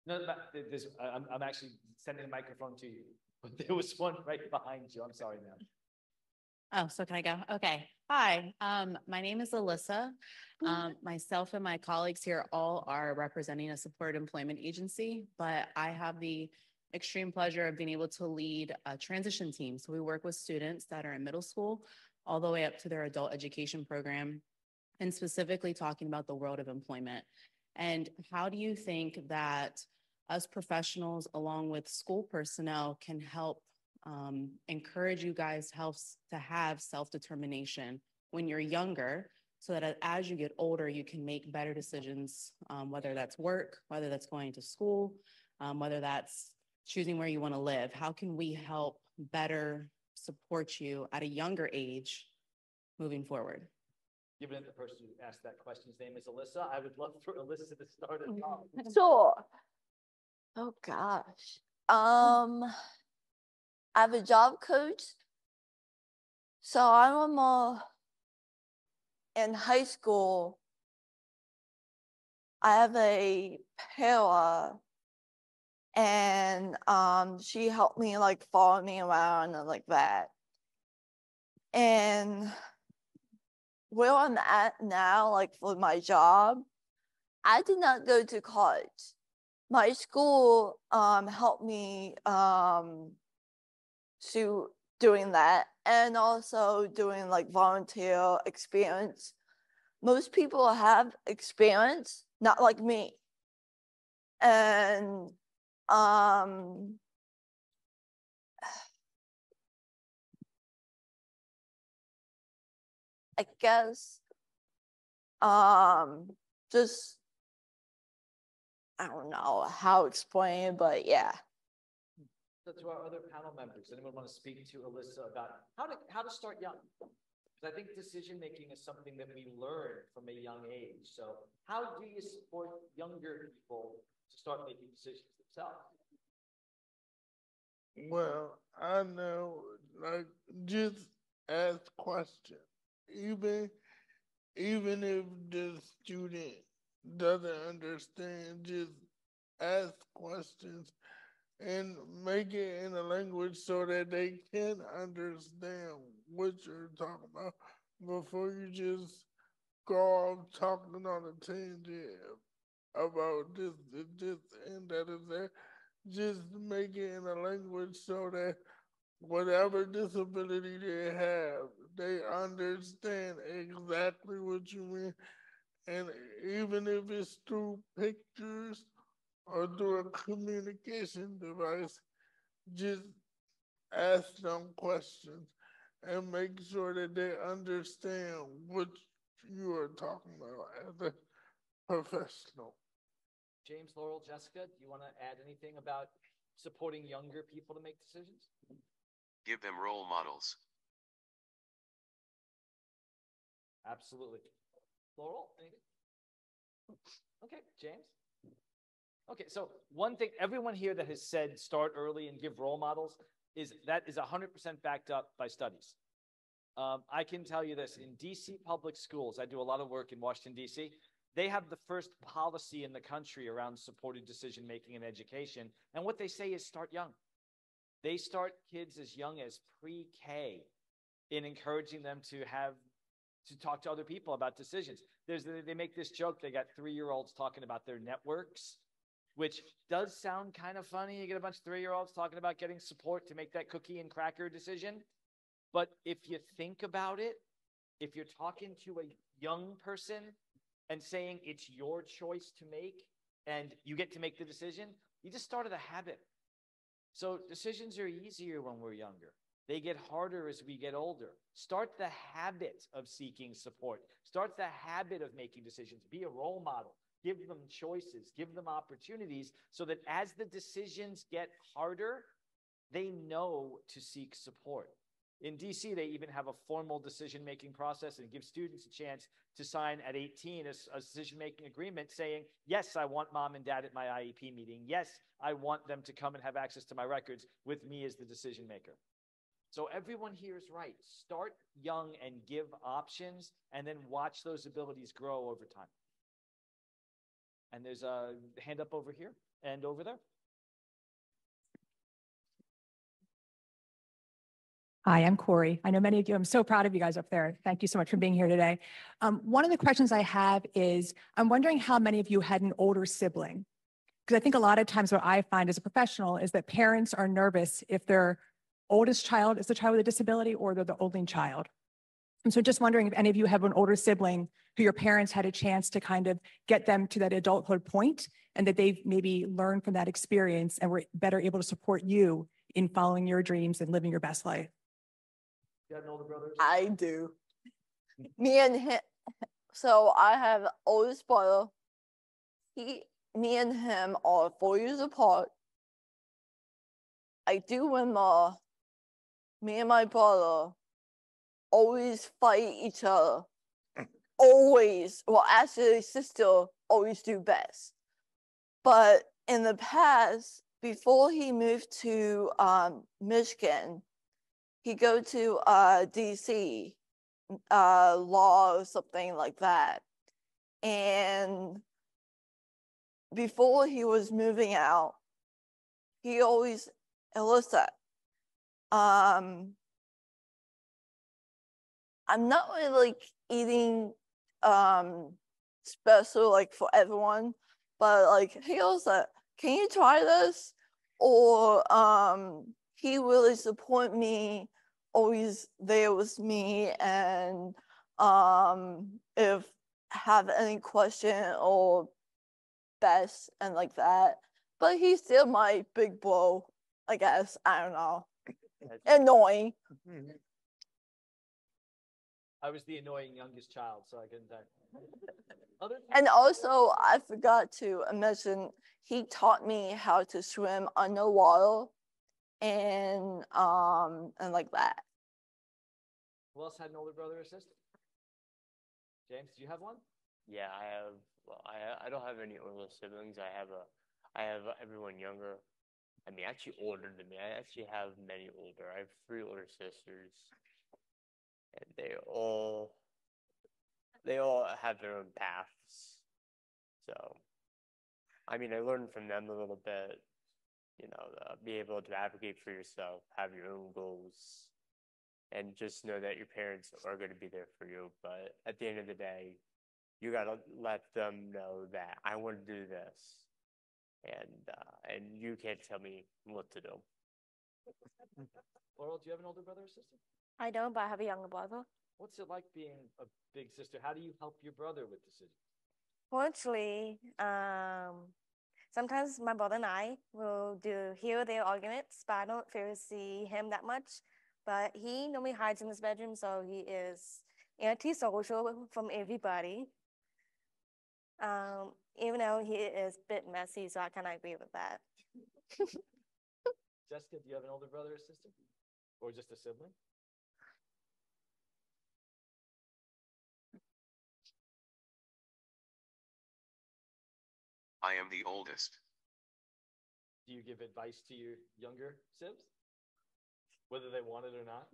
No, I'm actually sending a microphone to you, but there was one right behind you. I'm sorry, ma'am. Oh, so can I go? Okay. Hi, my name is Alyssa. Myself and my colleagues here all are representing a supported employment agency, but I have the extreme pleasure of being able to lead a transition team. So we work with students that are in middle school all the way up to their adult education program, and specifically talking about the world of employment. And how do you think that us professionals, along with school personnel, can help encourage you guys to have self-determination when you're younger, so that as you get older, you can make better decisions, whether that's work, whether that's going to school, whether that's choosing where you want to live. How can we help better support you at a younger age moving forward? Given that the person who asked that question's name is Alyssa, I would love for Alyssa to start us off. Sure. Oh gosh. I have a job coach. So I'm in high school. I have a para, and she helped me like follow me around and like that. And where I'm at now, like for my job, I did not go to college. My school helped me to doing that, and also doing like volunteer experience. Most people have experience, not like me. And I guess just I don't know how to explain, but yeah. So to our other panel members, anyone want to speak to Alyssa about how to start young? Because I think decision making is something that we learn from a young age. So how do you support younger people to start making decisions themselves? Well, I know, like, just ask questions. Even if the student doesn't understand, just ask questions and make it in a language so that they can understand what you're talking about before you just go off talking on a tangent about this, and that is that. Just make it in a language so that whatever disability they have, they understand exactly what you mean. And even if it's through pictures or through a communication device, just ask them questions and make sure that they understand what you are talking about as a professional. James, Laurel, Jessica, do you want to add anything about supporting younger people to make decisions? Give them role models. Absolutely. Laurel, anything? Okay, James? Okay, so one thing, everyone here that has said start early and give role models, that is 100% backed up by studies. I can tell you this, in DC public schools, I do a lot of work in Washington, DC, they have the first policy in the country around supported decision-making and education. And what they say is start young. They start kids as young as pre-K in encouraging them to talk to other people about decisions. They make this joke, they got 3-year-olds talking about their networks, which does sound kind of funny. You get a bunch of 3-year-olds talking about getting support to make that cookie and cracker decision. But if you think about it, if you're talking to a young person and saying it's your choice to make and you get to make the decision, you just started a habit. So decisions are easier when we're younger. They get harder as we get older. Start the habit of seeking support. Start the habit of making decisions. Be a role model. Give them choices. Give them opportunities so that as the decisions get harder, they know to seek support. In DC, they even have a formal decision-making process and give students a chance to sign at 18 a decision-making agreement saying, yes, I want mom and dad at my IEP meeting. Yes, I want them to come and have access to my records with me as the decision maker. So everyone here is right. Start young and give options, and then watch those abilities grow over time. And there's a hand up over here and over there. Hi, I'm Corey. I know many of you, I'm so proud of you guys up there. Thank you so much for being here today. One of the questions I have is, I'm wondering how many of you had an older sibling? Because I think a lot of times what I find as a professional is that parents are nervous if their oldest child is the child with a disability or they're the only child. And so just wondering if any of you have an older sibling who your parents had a chance to kind of get them to that adulthood point and that they've maybe learned from that experience and were better able to support you in following your dreams and living your best life. You have an older brother? I do. Me and him. So I have an oldest brother. Me and him are 4 years apart. I do remember me and my brother always fight each other. Always. Well, actually, sister always do best. But in the past, before he moved to Michigan, he go to DC, law or something like that. And before he was moving out, he always, Alyssa, I'm not really like eating special like for everyone, but like, hey Alyssa, can you try this? Or he really support me, always there with me, and if have any question or best and like that. But he's still my big bro, I guess. I don't know. Annoying. I was the annoying youngest child, so I couldn't tell. And also, I forgot to mention, he taught me how to swim underwater and like that. Who else had an older brother or sister? James, do you have one? Yeah, I have. Well, I don't have any older siblings. I have everyone younger. I mean, actually older than me. I actually have many older. I have 3 older sisters, and they all have their own paths. So, I mean, I learned from them a little bit. You know, be able to advocate for yourself, have your own goals, and just know that your parents are going to be there for you. But at the end of the day, you got to let them know that I want to do this, and you can't tell me what to do. Laurel, do you have an older brother or sister? I don't, but I have a younger brother. What's it like being a big sister? How do you help your brother with decisions? Fortunately, sometimes my brother and I will hear their arguments, but I don't feel see him that much. But he normally hides in his bedroom, so he is antisocial from everybody. Even though he is a bit messy, so I kind of agree with that. Jessica, do you have an older brother or sister? Or just a sibling? I am the oldest. Do you give advice to your younger sibs? Whether they want it or not?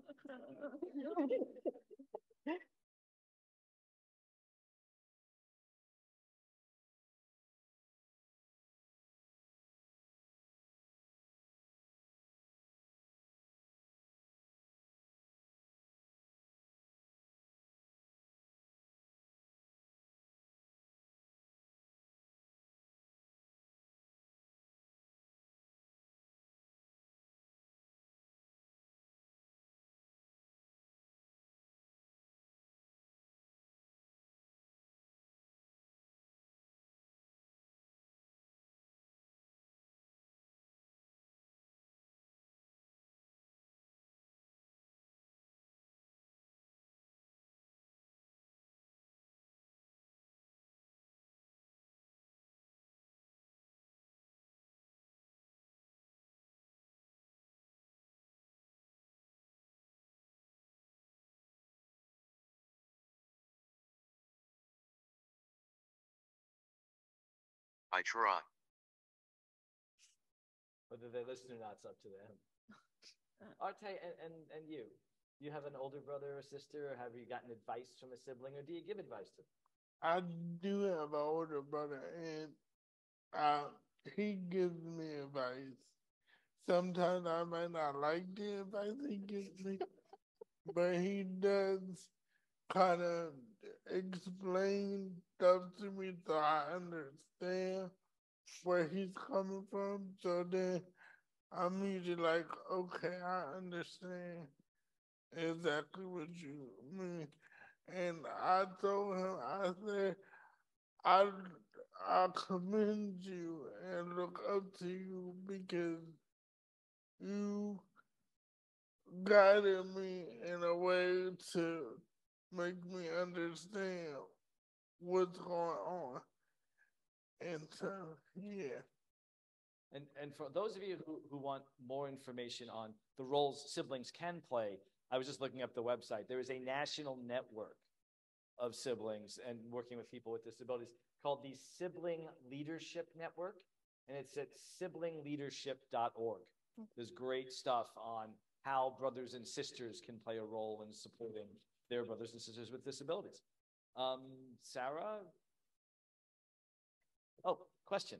I try. Whether they listen or not, it's up to them. Arte, and you? Do you have an older brother or sister, or have you gotten advice from a sibling, or do you give advice to them? I do have an older brother, and he gives me advice. Sometimes I might not like the advice he gives me, but he does kind of explain stuff to me so I understand where he's coming from. So then I'm usually like, okay, I understand exactly what you mean. And I told him, I said, I, I commend you and look up to you because you guided me in a way to make me understand what's going on. And so, yeah. And for those of you who want more information on the roles siblings can play, I was just looking up the website. There is a national network of siblings and working with people with disabilities called the Sibling Leadership Network, and it's at siblingleadership.org. There's great stuff on how brothers and sisters can play a role in supporting their brothers and sisters with disabilities. Sarah? Oh, question.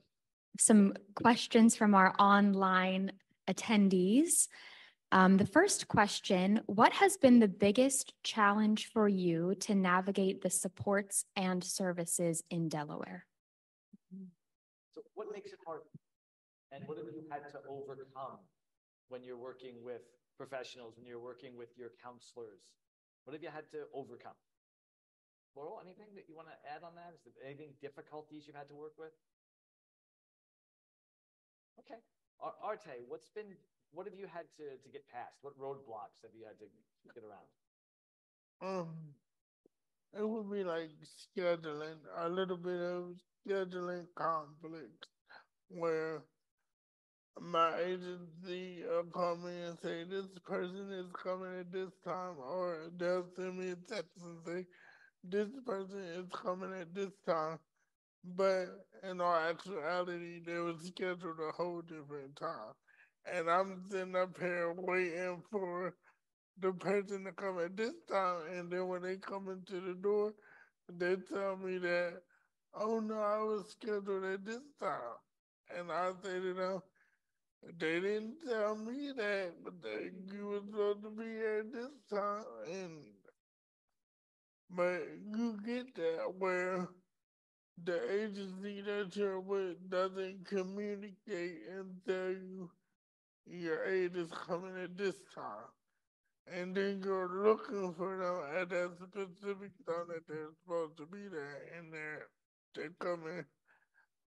Some questions from our online attendees. The first question, what has been the biggest challenge for you to navigate the supports and services in Delaware? So what makes it hard? And what have you had to overcome when you're working with professionals, when you're working with your counselors? What have you had to overcome? Laurel, anything that you want to add on that? Is there anything difficulties you've had to work with? Okay. Arte, what have you had to get past? What roadblocks have you had to get around? It would be like scheduling, a little bit of scheduling conflict where my agency will call me and say, this person is coming at this time, or they'll send me a text and say, this person is coming at this time. But in all actuality, they were scheduled a whole different time. And I'm sitting up here waiting for the person to come at this time. And then when they come into the door, they tell me that, oh no, I was scheduled at this time. And I say to them, they didn't tell me that, but you were supposed to be here at this time. But you get that where the agency that you're with doesn't communicate and tell you your aid is coming at this time. And then you're looking for them at that specific time that they're supposed to be there, and they're coming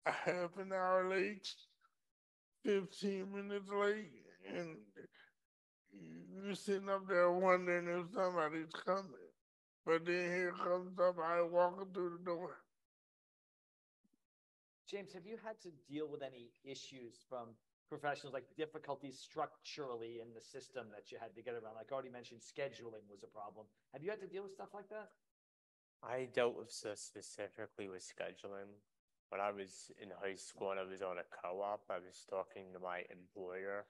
a half an hour late, 15 minutes late, and you're sitting up there wondering if somebody's coming. But then here comes somebody walking through the door. James, have you had to deal with any issues from professionals, like difficulties structurally in the system that you had to get around? Like I already mentioned, scheduling was a problem. Have you had to deal with stuff like that? I dealt with specifically with scheduling. When I was in high school and I was on a co-op, I was talking to my employer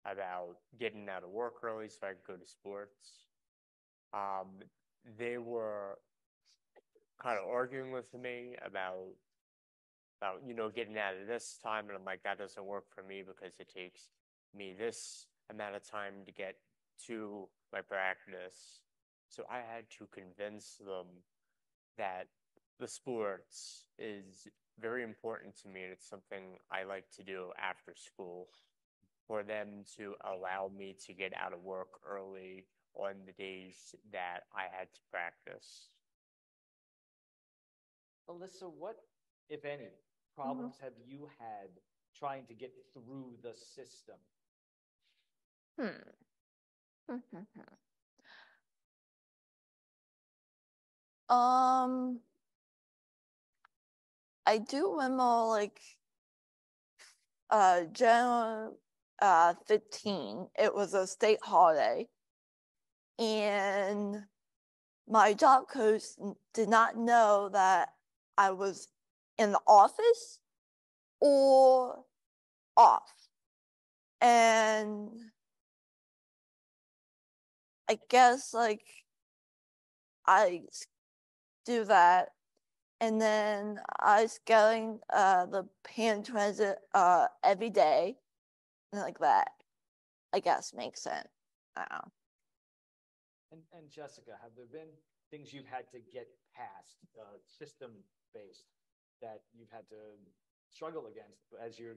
about getting out of work early so I could go to sports. They were kind of arguing with me about getting out of this time, and I'm like, that doesn't work for me because it takes me this amount of time to get to my practice. So I had to convince them that the sports is very important to me, and it's something I like to do after school, for them to allow me to get out of work early on the days that I had to practice. Alyssa, what, if any, problems have you had trying to get through the system? I do remember like January 15, it was a state holiday, and my job coach did not know that I was in the office or off. And I guess like I do that, and then I was getting the pan transit every day, and like that, I guess makes sense. I don't know. And Jessica, have there been things you've had to get past, system-based, that you've had to struggle against as you're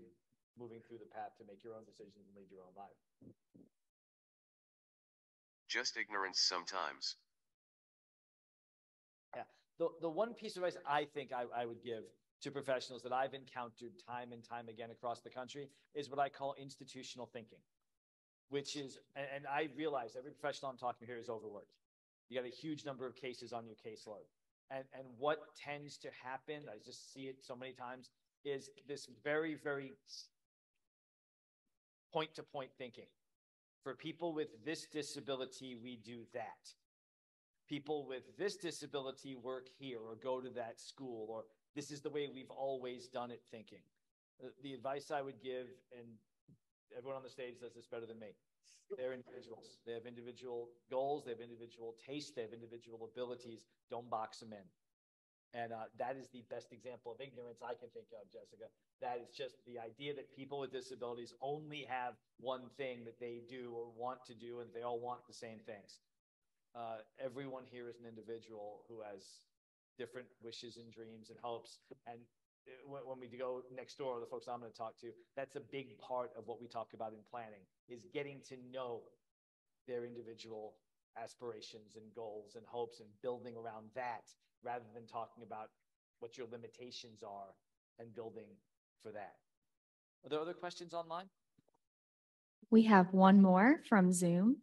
moving through the path to make your own decisions and lead your own life? Just ignorance sometimes. Yeah. The one piece of advice I think I would give to professionals that I've encountered time and time again across the country is what I call institutional thinking, which is, and I realize every professional I'm talking to here is overworked. You got a huge number of cases on your caseload. And what tends to happen, I just see it so many times, is this very, very point-to-point thinking. For people with this disability, we do that. People with this disability work here or go to that school, or this is the way we've always done it thinking. The advice I would give, and everyone on the stage does this better than me, they're individuals. They have individual goals, they have individual tastes, they have individual abilities. Don't box them in. And that is the best example of ignorance I can think of, Jessica. That is just the idea that people with disabilities only have one thing that they do or want to do, and they all want the same things. Everyone here is an individual who has different wishes and dreams and hopes. And when we go next door, the folks I'm going to talk to, that's a big part of what we talk about in planning, is getting to know their individual aspirations and goals and hopes and building around that, rather than talking about what your limitations are and building for that. Are there other questions online? We have one more from Zoom.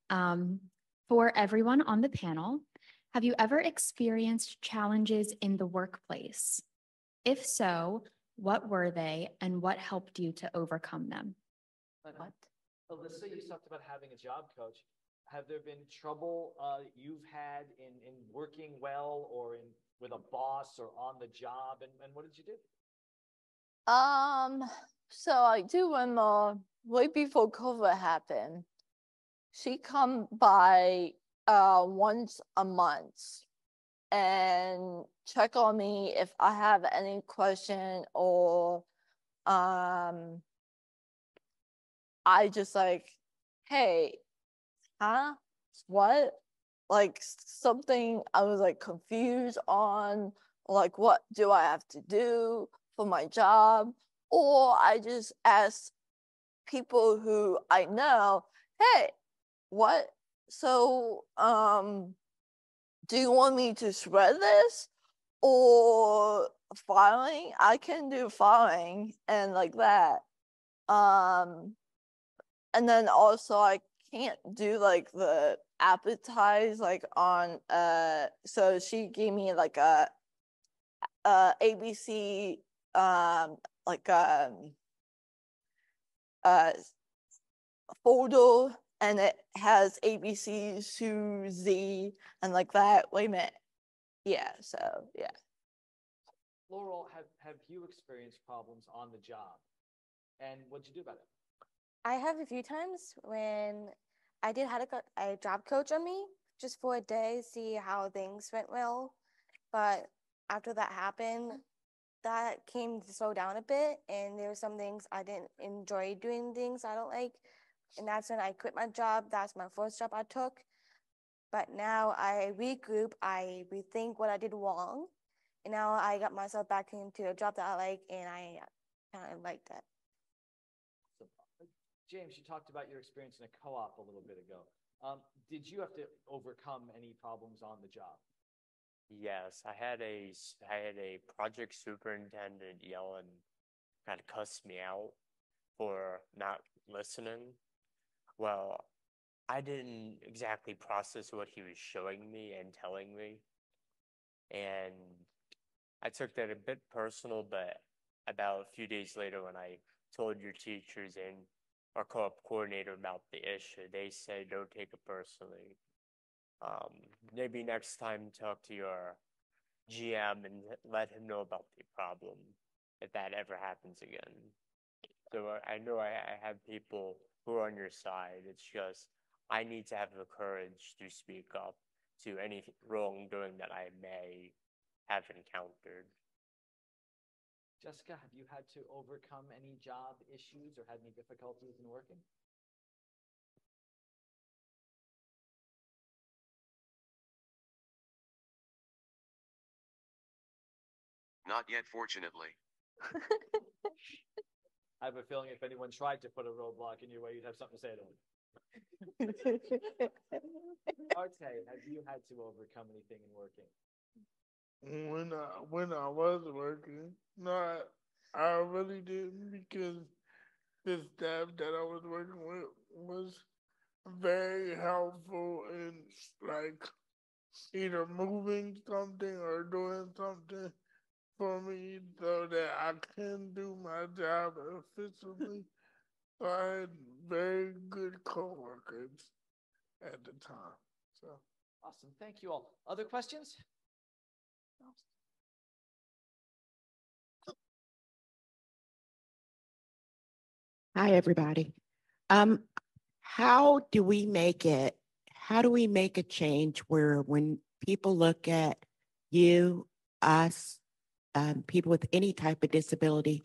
For everyone on the panel, have you ever experienced challenges in the workplace? If so, what were they and what helped you to overcome them? What? Alyssa, you talked about having a job coach. Have there been trouble you've had in working well, or with a boss or on the job? And what did you do? So I do remember right before COVID happened, she come by once a month and check on me if I have any question, or I just like, hey, huh? What? Like something I was like confused on, like what do I have to do for my job? Or I just ask people who I know, hey, what? So, do you want me to spread this or filing? I can do filing and like that. And then also I can't do like the appetize like on so she gave me like a ABC like folder, and it has ABC to Z and like that. Wait a minute. Yeah, so yeah. Laurel, have you experienced problems on the job? And what'd you do about it? I have a few times when I did had a job coach on me just for a day, see how things went well. But after that happened, that came to slow down a bit, and there were some things I didn't enjoy doing, things I don't like. And that's when I quit my job. That's my first job I took. But now I regroup, I rethink what I did wrong. And now I got myself back into a job that I like, and I kind of like that. So, James, you talked about your experience in a co-op a little bit ago. Did you have to overcome any problems on the job? Yes, I had a project superintendent yell and kind of cuss me out for not listening. Well, I didn't exactly process what he was showing me and telling me, and I took that a bit personal. But about a few days later, when I told your teachers and our co-op coordinator about the issue, they said don't take it personally. Maybe next time talk to your GM and let him know about the problem if that ever happens again. So I know I have people who are on your side. It's just I need to have the courage to speak up to any wrongdoing that I may have encountered. Jessica, have you had to overcome any job issues or had any difficulties in working? Not yet, fortunately. I have a feeling if anyone tried to put a roadblock in your way, you'd have something to say to them. Arte, have you had to overcome anything in working? When I was working, no, I really didn't, because the staff that I was working with was very helpful in like either moving something or doing something for me so that I can do my job efficiently. So I had very good coworkers at the time. So Awesome. Thank you all. Other questions? Hi, everybody. How do we make a change where when people look at you, us, people with any type of disability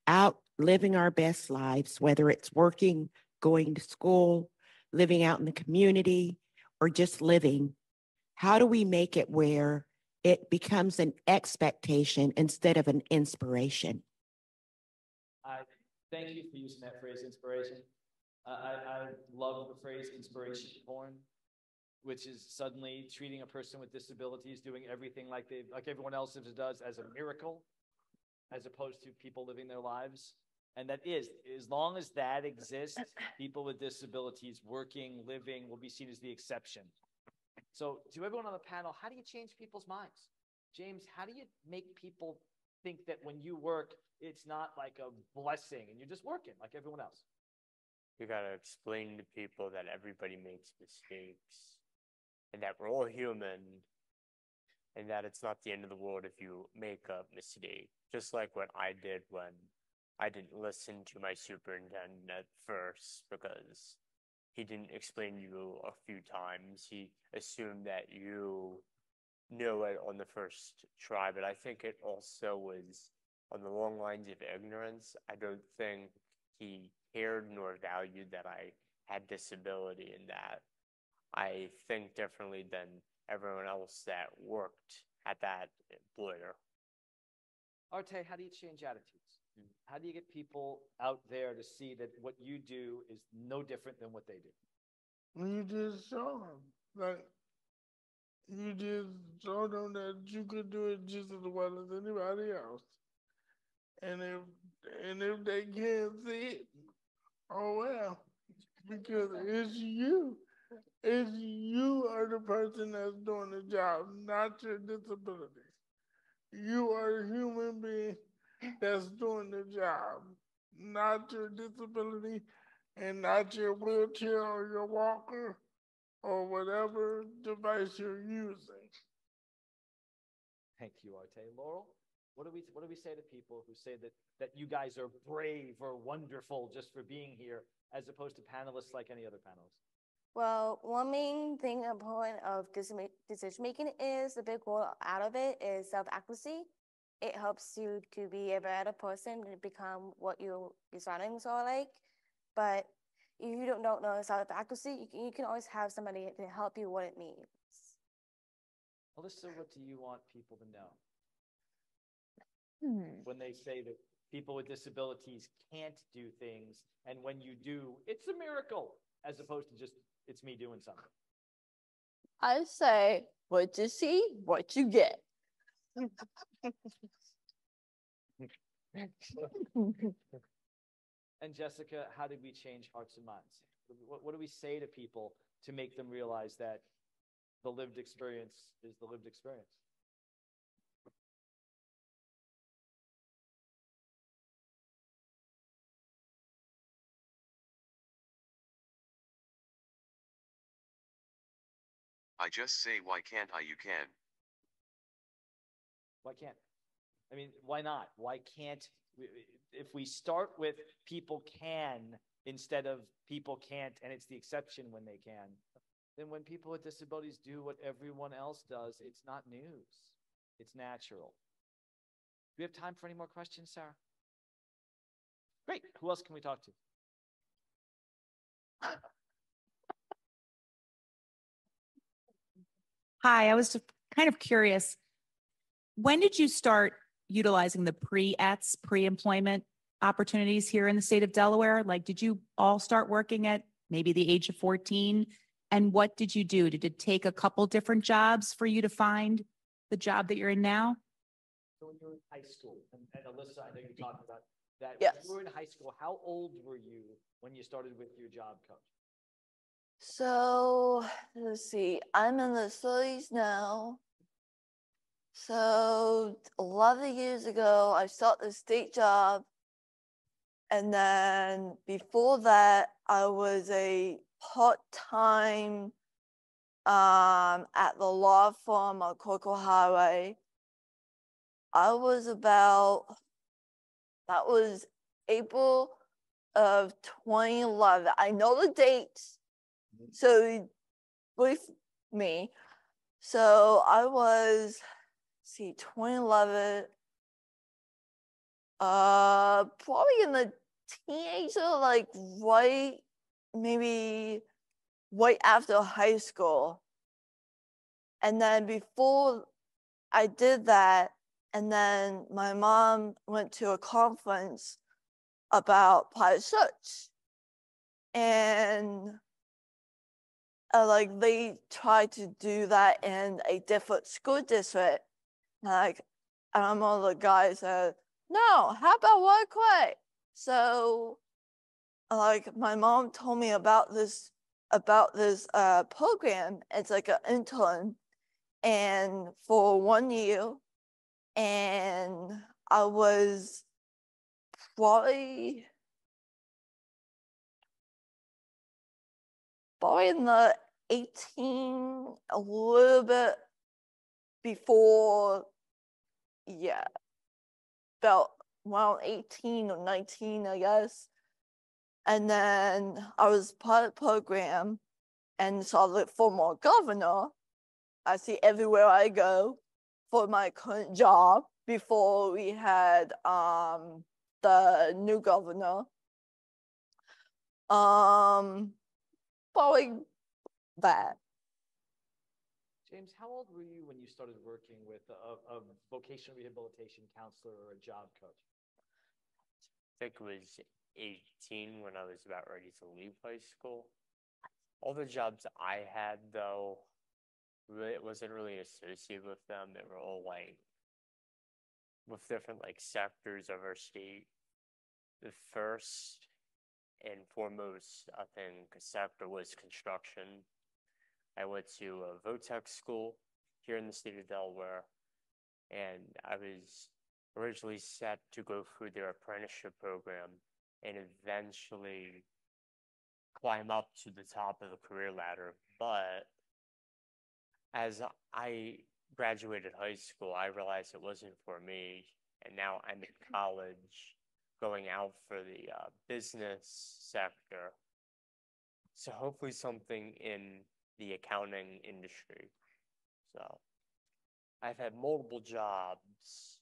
out living our best lives, whether it's working, going to school, living out in the community, or just living, how do we make it where it becomes an expectation instead of an inspiration? Thank you for using that phrase, inspiration. I love the phrase inspiration porn, which is suddenly treating a person with disabilities doing everything like everyone else does as a miracle, as opposed to people living their lives. And that is, as long as that exists, people with disabilities working, living will be seen as the exception. So to everyone on the panel, how do you change people's minds? James, how do you make people think that when you work, it's not like a blessing and you're just working like everyone else? You gotta explain to people that everybody makes mistakes and that we're all human and that it's not the end of the world if you make a mistake. Just like what I did when I didn't listen to my superintendent at first because he didn't explain to you a few times. He assumed that you knew it on the first try, but I think it also was on the long lines of ignorance. I don't think he cared nor valued that I had disability in that. I think differently than everyone else that worked at that employer. Arte, how do you change attitudes? How do you get people out there to see that what you do is no different than what they do? you just show them, like, you just show them that you could do it just as well as anybody else. And if they can't see it, oh well, because it's you. It's you are the person that's doing the job, not your disability. You are a human being that's doing the job, not your disability and not your wheelchair or your walker or whatever device you're using. Thank you, Arte. Laurel, what do we say to people who say that you guys are brave or wonderful just for being here, as opposed to panelists like any other panelists? Well, one main thing important of decision making is the big goal out of it is self-advocacy. It helps you to be a better person and become what your surroundings are like. But if you don't know self-advocacy, you can always have somebody to help you what it means. Alyssa, what do you want people to know when they say that people with disabilities can't do things, and when you do, it's a miracle, as opposed to just, it's me doing something? I say, what you see, what you get. And Jessica, how did we change hearts and minds? What do we say to people to make them realize that the lived experience is the lived experience? I just say, why can't I? You can. Why can't? I mean, why not? Why can't? If we start with people can instead of people can't, and it's the exception when they can, then when people with disabilities do what everyone else does, it's not news. It's natural. Do we have time for any more questions, Sarah? Great. Who else can we talk to? Hi, I was just kind of curious. When did you start utilizing the pre-ETS, pre-employment opportunities here in the state of Delaware? Like, did you all start working at maybe the age of 14? And what did you do? Did it take a couple different jobs for you to find the job that you're in now? So when you were in high school, and Alyssa, I know you talked about that. Yes. When you were in high school, how old were you when you started with your job coach? So let's see, I'm in the 30s now. So 11 years ago, I started a state job. And then before that, I was a part-time at the law firm on Cocoa Highway. I was that was April of 2011. I know the dates, so with me. So I was, 2011, probably in the teenager, like maybe right after high school. And then before I did that, and then my mom went to a conference about private search. And like they tried to do that in a different school district. Like, I'm one of the guys that, no, how about work quick? So like my mom told me about this program. It's like an intern and for 1 year. And I was probably in the 18, a little bit before, yeah, about around 18 or 19, I guess. And then I was part of the program and saw the former governor. I see everywhere I go for my current job before we had the new governor. Probably that. James, how old were you when you started working with a vocational rehabilitation counselor or a job coach? I think it was 18 when I was about ready to leave high school. All the jobs I had, though, it wasn't really associated with them. They were all like with different like sectors of our state. The first and foremost, I think, sector was construction. I went to a VOTEC school here in the state of Delaware, and I was originally set to go through their apprenticeship program and eventually climb up to the top of the career ladder. But as I graduated high school, I realized it wasn't for me, and now I'm in college going out for the business sector. So hopefully something in the accounting industry. So I've had multiple jobs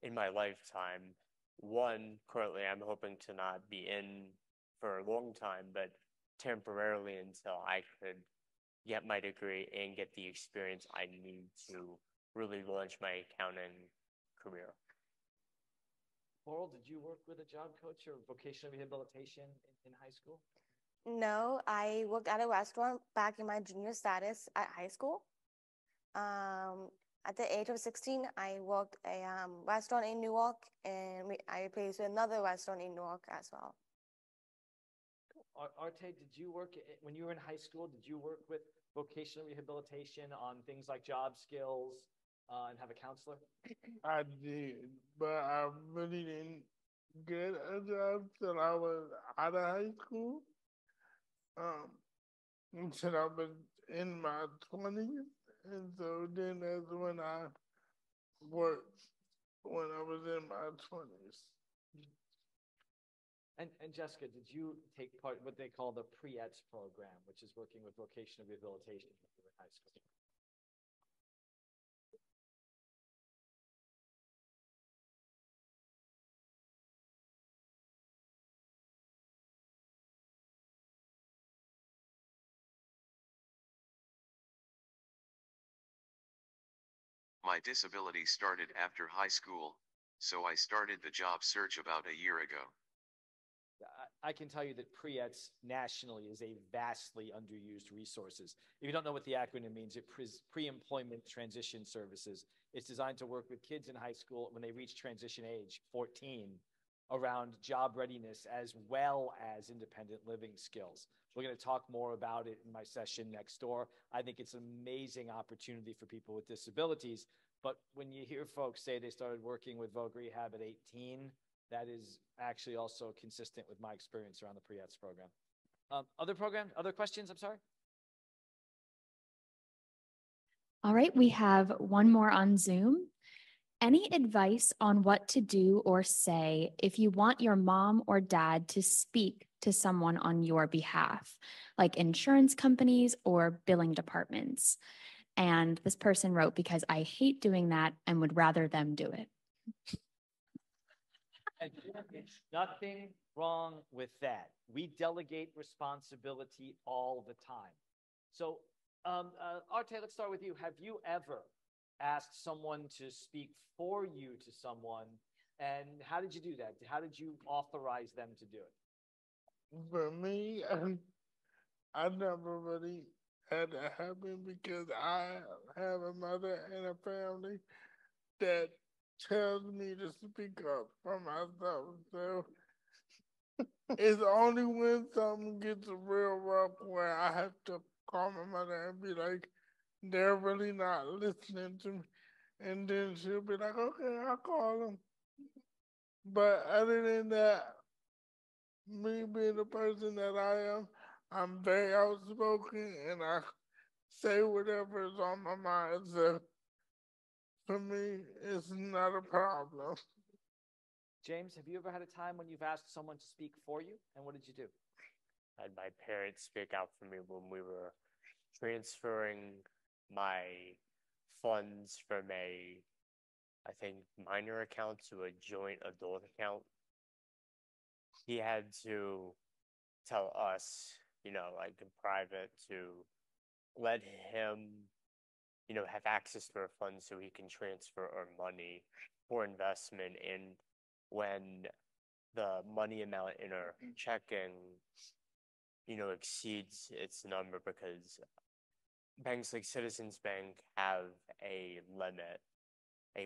in my lifetime. One, currently, I'm hoping to not be in for a long time, but temporarily until I could get my degree and get the experience I need to really launch my accounting career. Laurel, did you work with a job coach or vocational rehabilitation in high school? No, I worked at a restaurant back in my junior status at high school. At the age of 16, I worked a restaurant in Newark, and I replaced another restaurant in Newark as well. Arte, did you work, when you were in high school, did you work with vocational rehabilitation on things like job skills and have a counselor? I did, but I really didn't get a job till I was out of high school. Until I was in my 20s. And so then that's when I worked, when I was in my 20s. And Jessica, did you take part what they call the pre-ETS program, which is working with vocational rehabilitation in high school? My disability started after high school, so I started the job search about a year ago. I can tell you that PREETS nationally is a vastly underused resources. If you don't know what the acronym means, it's Pre-Employment Transition Services. It's designed to work with kids in high school when they reach transition age, 14, around job readiness as well as independent living skills. We're going to talk more about it in my session next door. I think it's an amazing opportunity for people with disabilities. But when you hear folks say they started working with Voc Rehab at 18, that is actually also consistent with my experience around the PREETS program. Other questions, I'm sorry? All right, we have one more on Zoom. Any advice on what to do or say if you want your mom or dad to speak to someone on your behalf, like insurance companies or billing departments? And this person wrote, because I hate doing that and would rather them do it. And it's nothing wrong with that. We delegate responsibility all the time. So, Arte, let's start with you. Have you ever asked someone to speak for you to someone, and how did you do that? How did you authorize them to do it? For me, I never really had that happen because I have a mother and a family that tells me to speak up for myself. So it's only when something gets real rough where I have to call my mother and be like, they're really not listening to me. And then she'll be like, okay, I'll call them. But other than that, me being the person that I am, I'm very outspoken and I say whatever is on my mind. So for me, it's not a problem. James, have you ever had a time when you've asked someone to speak for you, and what did you do? I had my parents speak out for me when we were transferring my funds from I think, minor account to a joint adult account. He had to tell us, like in private, to let him, have access to our funds so he can transfer our money for investment. And when the money amount in our checking, exceeds its number, because banks like Citizens Bank have a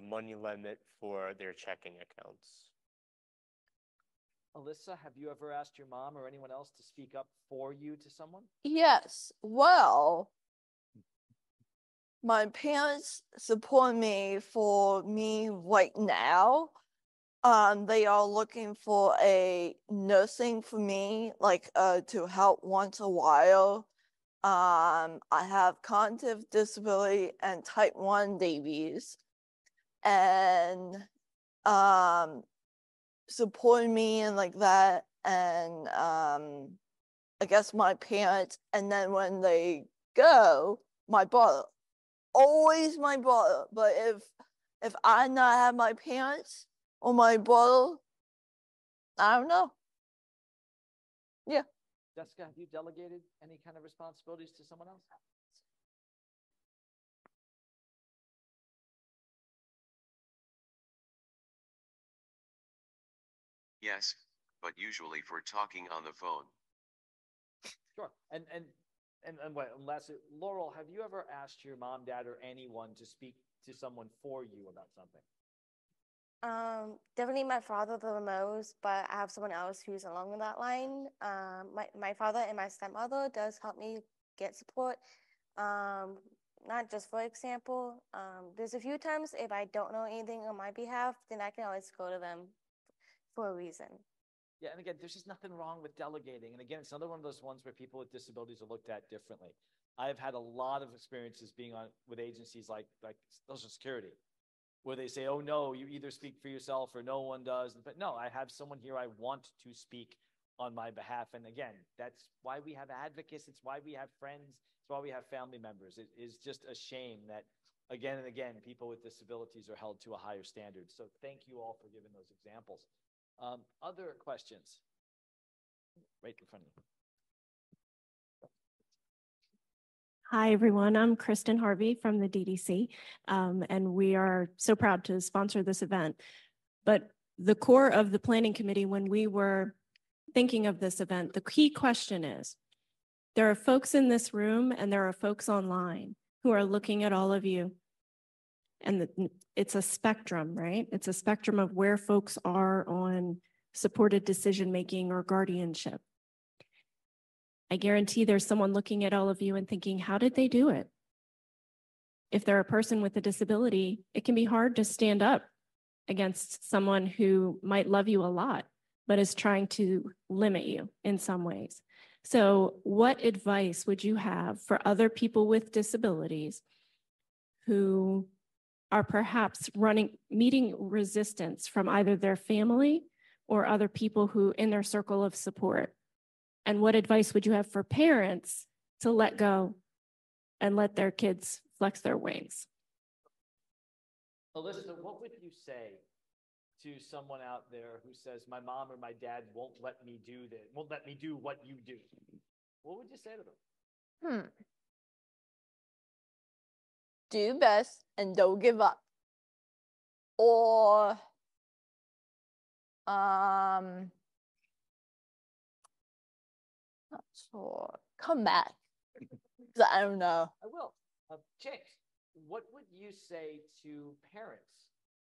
money limit for their checking accounts. Alyssa, have you ever asked your mom or anyone else to speak up for you to someone? Yes. Well, my parents support me for me right now. They are looking for a nursing for me, like to help once a while. I have cognitive disability and type 1 diabetes, and supporting me and like that, and I guess my parents, and then when they go, my brother, always my brother. But if I not have my parents or my brother, I don't know. Yeah. Jessica, have you delegated any kind of responsibilities to someone else? Yes, but usually for talking on the phone. Sure. And lastly, Laurel, have you ever asked your mom, dad, or anyone to speak to someone for you about something? Definitely my father the most, but I have someone else who's along that line. My father and my stepmother does help me get support. Not just for example, there's a few times if I don't know anything on my behalf, then I can always go to them for a reason. Yeah, and again, there's just nothing wrong with delegating. And again, it's another one of those ones where people with disabilities are looked at differently. I've had a lot of experiences being on with agencies like Social Security, where they say, oh, no, you either speak for yourself or no one does. But no, I have someone here I want to speak on my behalf. And again, that's why we have advocates. It's why we have friends. It's why we have family members. It is just a shame that, again and again, people with disabilities are held to a higher standard. So thank you all for giving those examples. Other questions? Right in front of you. Hi, everyone. I'm Kristen Harvey from the DDC, and we are so proud to sponsor this event. But the core of the planning committee, when we were thinking of this event, the key question is, there are folks in this room and there are folks online who are looking at all of you. And it's a spectrum, right? It's a spectrum of where folks are on supported decision-making or guardianship. I guarantee there's someone looking at all of you and thinking, how did they do it? If they're a person with a disability, it can be hard to stand up against someone who might love you a lot, but is trying to limit you in some ways. So what advice would you have for other people with disabilities who are perhaps meeting resistance from either their family or other people who in their circle of support? And what advice would you have for parents to let go and let their kids flex their wings? Alyssa, what would you say to someone out there who says, my mom or my dad won't let me do this, won't let me do what you do? What would you say to them? Do best and don't give up. Or not sure. Come back. 'Cause I don't know. I will. James, what would you say to parents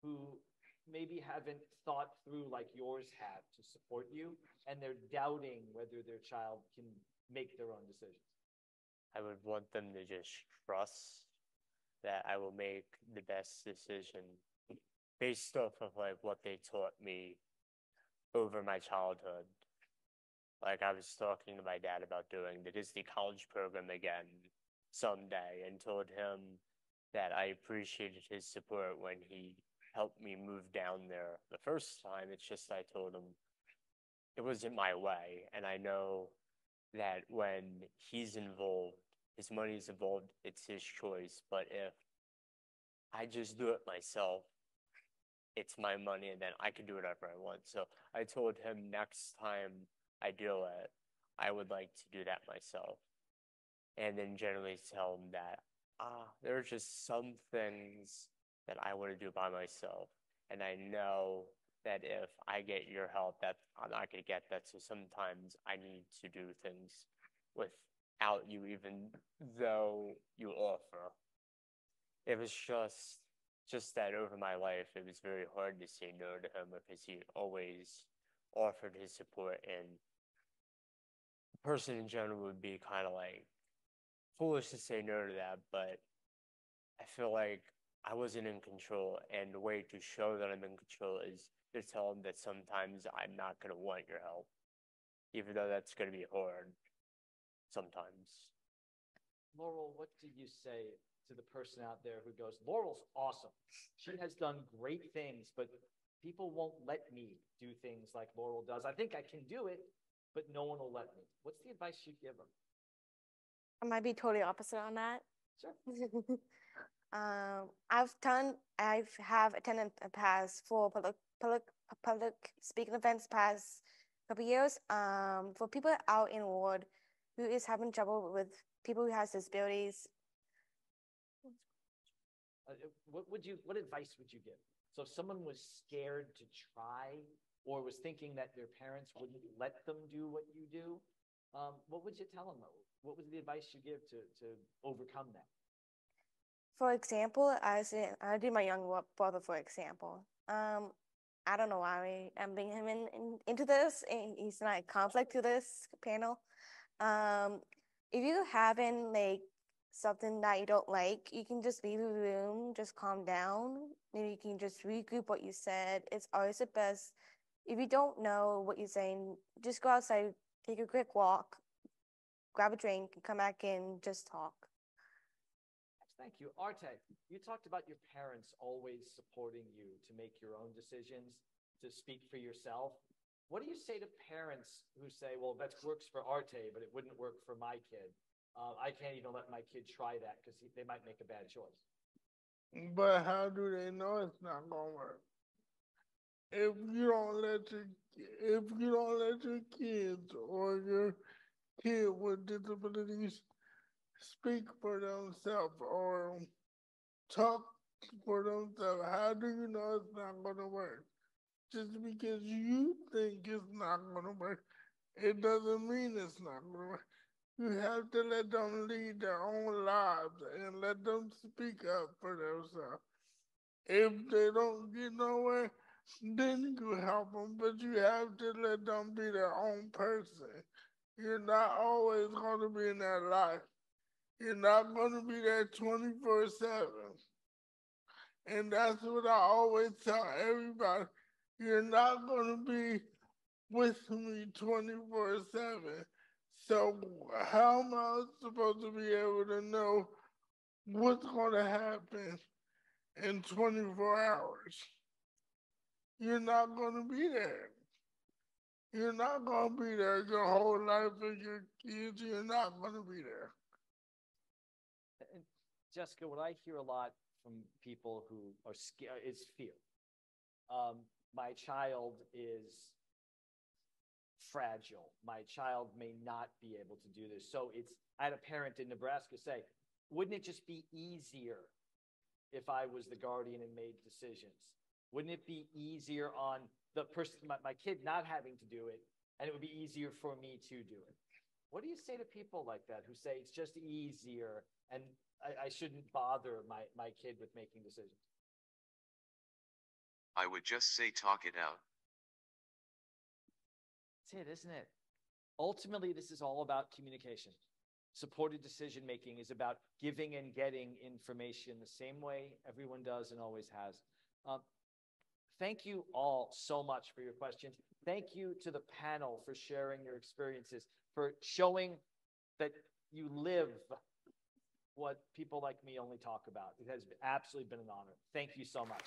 who maybe haven't thought through like yours have to support you, and they're doubting whether their child can make their own decisions? I would want them to just trust that I will make the best decision based off of like what they taught me over my childhood. Like I was talking to my dad about doing the Disney College program again someday and told him that I appreciated his support when he helped me move down there the first time. It's just I told him it wasn't my way. And I know that when he's involved, his money's involved, it's his choice. But if I just do it myself, it's my money and then I can do whatever I want. So I told him next time I do it, I would like to do that myself. And then generally tell him that there are just some things that I want to do by myself. And I know that if I get your help, that I'm not going to get that. So sometimes I need to do things without you, even though you offer. It was just that over my life, it was very hard to say no to him because he always offered his support, and the person in general would be kind of like foolish to say no to that, but I feel like I wasn't in control, and the way to show that I'm in control is to tell him that sometimes I'm not going to want your help, even though that's going to be hard sometimes. Laurel, what do you say to the person out there who goes, Laurel's awesome. She has done great things, but people won't let me do things like Laurel does. I think I can do it, but no one will let me. What's the advice you'd give them? I might be totally opposite on that. Sure. I have attended past 4 public speaking events past couple years. For people out in the world who is having trouble with people who has disabilities. What advice would you give? So if someone was scared to try or was thinking that their parents wouldn't let them do what you do, what would you tell them? What was the advice you give to overcome that? For example, I do my young brother, for example. I don't know why I'm bringing him into this. He's not a conflict to this panel. If you having like something that you don't like, you can just leave the room, just calm down. Maybe you can just regroup what you said. It's always the best. If you don't know what you're saying, just go outside, take a quick walk, grab a drink, and come back in, just talk. Thank you. Arte, you talked about your parents always supporting you to make your own decisions, to speak for yourself. What do you say to parents who say, well, that works for Arte, but it wouldn't work for my kid? I can't even let my kid try that because they might make a bad choice. But how do they know it's not gonna work? If you don't let your kids or your kid with disabilities speak for themselves or talk for themselves. How do you know it's not going to work? Just because you think it's not going to work, it doesn't mean it's not going to work. You have to let them lead their own lives and let them speak up for themselves. If they don't get nowhere, then you help them, but you have to let them be their own person. You're not always going to be in their life. You're not going to be there 24/7. And that's what I always tell everybody. You're not going to be with me 24/7. So how am I supposed to be able to know what's going to happen in 24 hours? You're not going to be there. You're not going to be there your whole life with your kids. You're not going to be there. And Jessica, what I hear a lot from people who are scared is fear. My child is fragile. My child may not be able to do this. So I had a parent in Nebraska say, wouldn't it just be easier if I was the guardian and made decisions? Wouldn't it be easier on the person, my kid not having to do it, and it would be easier for me to do it? What do you say to people like that who say it's just easier and I shouldn't bother my kid with making decisions? I would just say talk it out. That's it, isn't it? Ultimately, this is all about communication. Supported decision making is about giving and getting information the same way everyone does and always has. Thank you all so much for your questions. Thank you to the panel for sharing your experiences, for showing that you live what people like me only talk about. It has absolutely been an honor. Thank you so much.